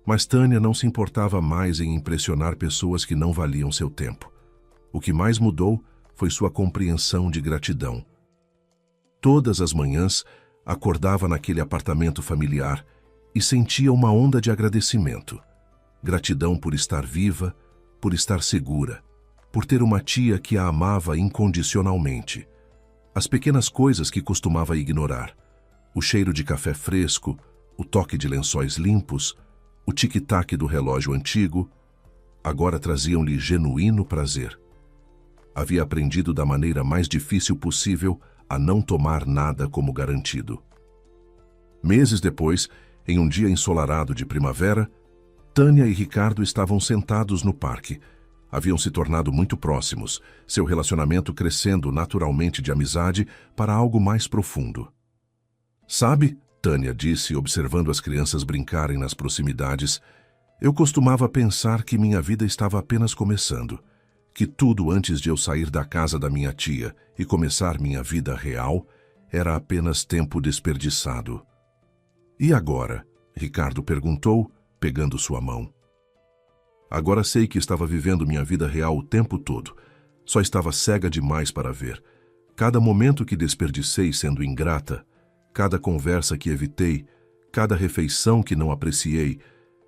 Speaker 1: Mas Tânia não se importava mais em impressionar pessoas que não valiam seu tempo. O que mais mudou foi sua compreensão de gratidão. Todas as manhãs, acordava naquele apartamento familiar e sentia uma onda de agradecimento. Gratidão por estar viva, por estar segura, por ter uma tia que a amava incondicionalmente. As pequenas coisas que costumava ignorar. O cheiro de café fresco, o toque de lençóis limpos, o tic-tac do relógio antigo, agora traziam-lhe genuíno prazer. Havia aprendido da maneira mais difícil possível a não tomar nada como garantido. Meses depois, em um dia ensolarado de primavera, Tânia e Ricardo estavam sentados no parque. Haviam se tornado muito próximos, seu relacionamento crescendo naturalmente de amizade para algo mais profundo. "Sabe", Tânia disse, observando as crianças brincarem nas proximidades, Eu costumava pensar que minha vida estava apenas começando, que tudo antes de eu sair da casa da minha tia e começar minha vida real era apenas tempo desperdiçado. E agora? Ricardo perguntou, pegando sua mão. Agora sei que estava vivendo minha vida real o tempo todo. Só estava cega demais para ver. Cada momento que desperdicei sendo ingrata, cada conversa que evitei, cada refeição que não apreciei,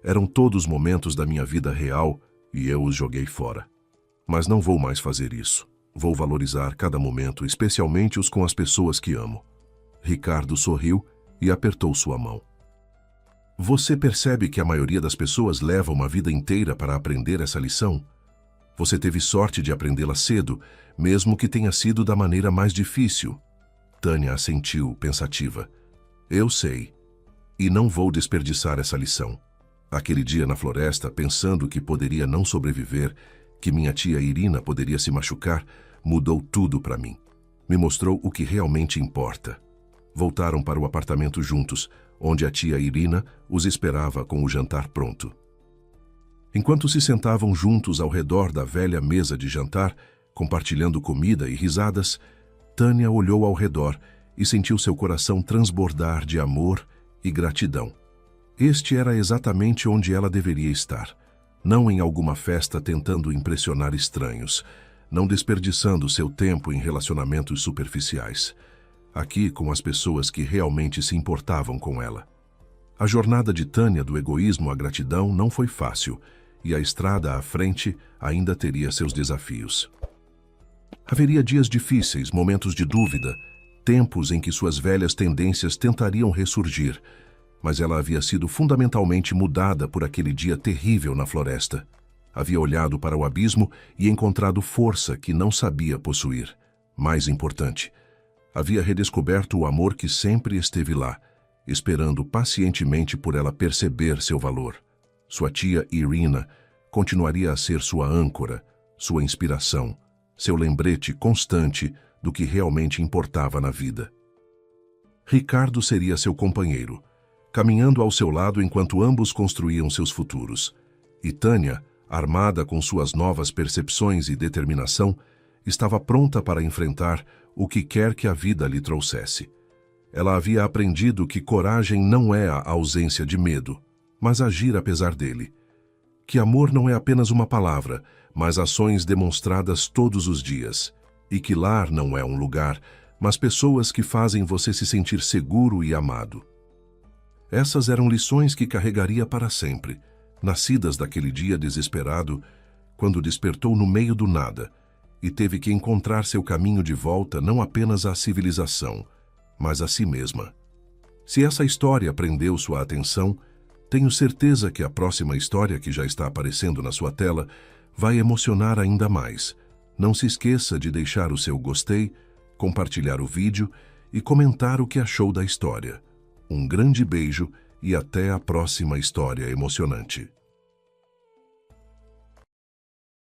Speaker 1: eram todos momentos da minha vida real e eu os joguei fora. Mas não vou mais fazer isso. Vou valorizar cada momento, especialmente os com as pessoas que amo. Ricardo sorriu e apertou sua mão. Você percebe que a maioria das pessoas leva uma vida inteira para aprender essa lição? Você teve sorte de aprendê-la cedo, mesmo que tenha sido da maneira mais difícil. Tânia assentiu, pensativa. Eu sei. E não vou desperdiçar essa lição. Aquele dia na floresta, pensando que poderia não sobreviver, que minha tia Irina poderia se machucar, mudou tudo para mim. Me mostrou o que realmente importa. Voltaram para o apartamento juntos, onde a tia Irina os esperava com o jantar pronto. Enquanto se sentavam juntos ao redor da velha mesa de jantar, compartilhando comida e risadas, Tânia olhou ao redor e sentiu seu coração transbordar de amor e gratidão. Este era exatamente onde ela deveria estar, não em alguma festa tentando impressionar estranhos, não desperdiçando seu tempo em relacionamentos superficiais. Aqui com as pessoas que realmente se importavam com ela. A jornada de Tânia do egoísmo à gratidão não foi fácil, e a estrada à frente ainda teria seus desafios. Haveria dias difíceis, momentos de dúvida, tempos em que suas velhas tendências tentariam ressurgir, mas ela havia sido fundamentalmente mudada por aquele dia terrível na floresta. Havia olhado para o abismo e encontrado força que não sabia possuir. Mais importante, havia redescoberto o amor que sempre esteve lá, esperando pacientemente por ela perceber seu valor. Sua tia Irina continuaria a ser sua âncora, sua inspiração, seu lembrete constante do que realmente importava na vida. Ricardo seria seu companheiro, caminhando ao seu lado enquanto ambos construíam seus futuros. E Tânia, armada com suas novas percepções e determinação, estava pronta para enfrentar o que quer que a vida lhe trouxesse. Ela havia aprendido que coragem não é a ausência de medo, mas agir apesar dele. Que amor não é apenas uma palavra, mas ações demonstradas todos os dias. E que lar não é um lugar, mas pessoas que fazem você se sentir seguro e amado. Essas eram lições que carregaria para sempre, nascidas daquele dia desesperado, quando despertou no meio do nada, e teve que encontrar seu caminho de volta não apenas à civilização, mas a si mesma. Se essa história prendeu sua atenção, tenho certeza que a próxima história que já está aparecendo na sua tela vai emocionar ainda mais. Não se esqueça de deixar o seu gostei, compartilhar o vídeo e comentar o que achou da história. Um grande beijo e até a próxima história emocionante.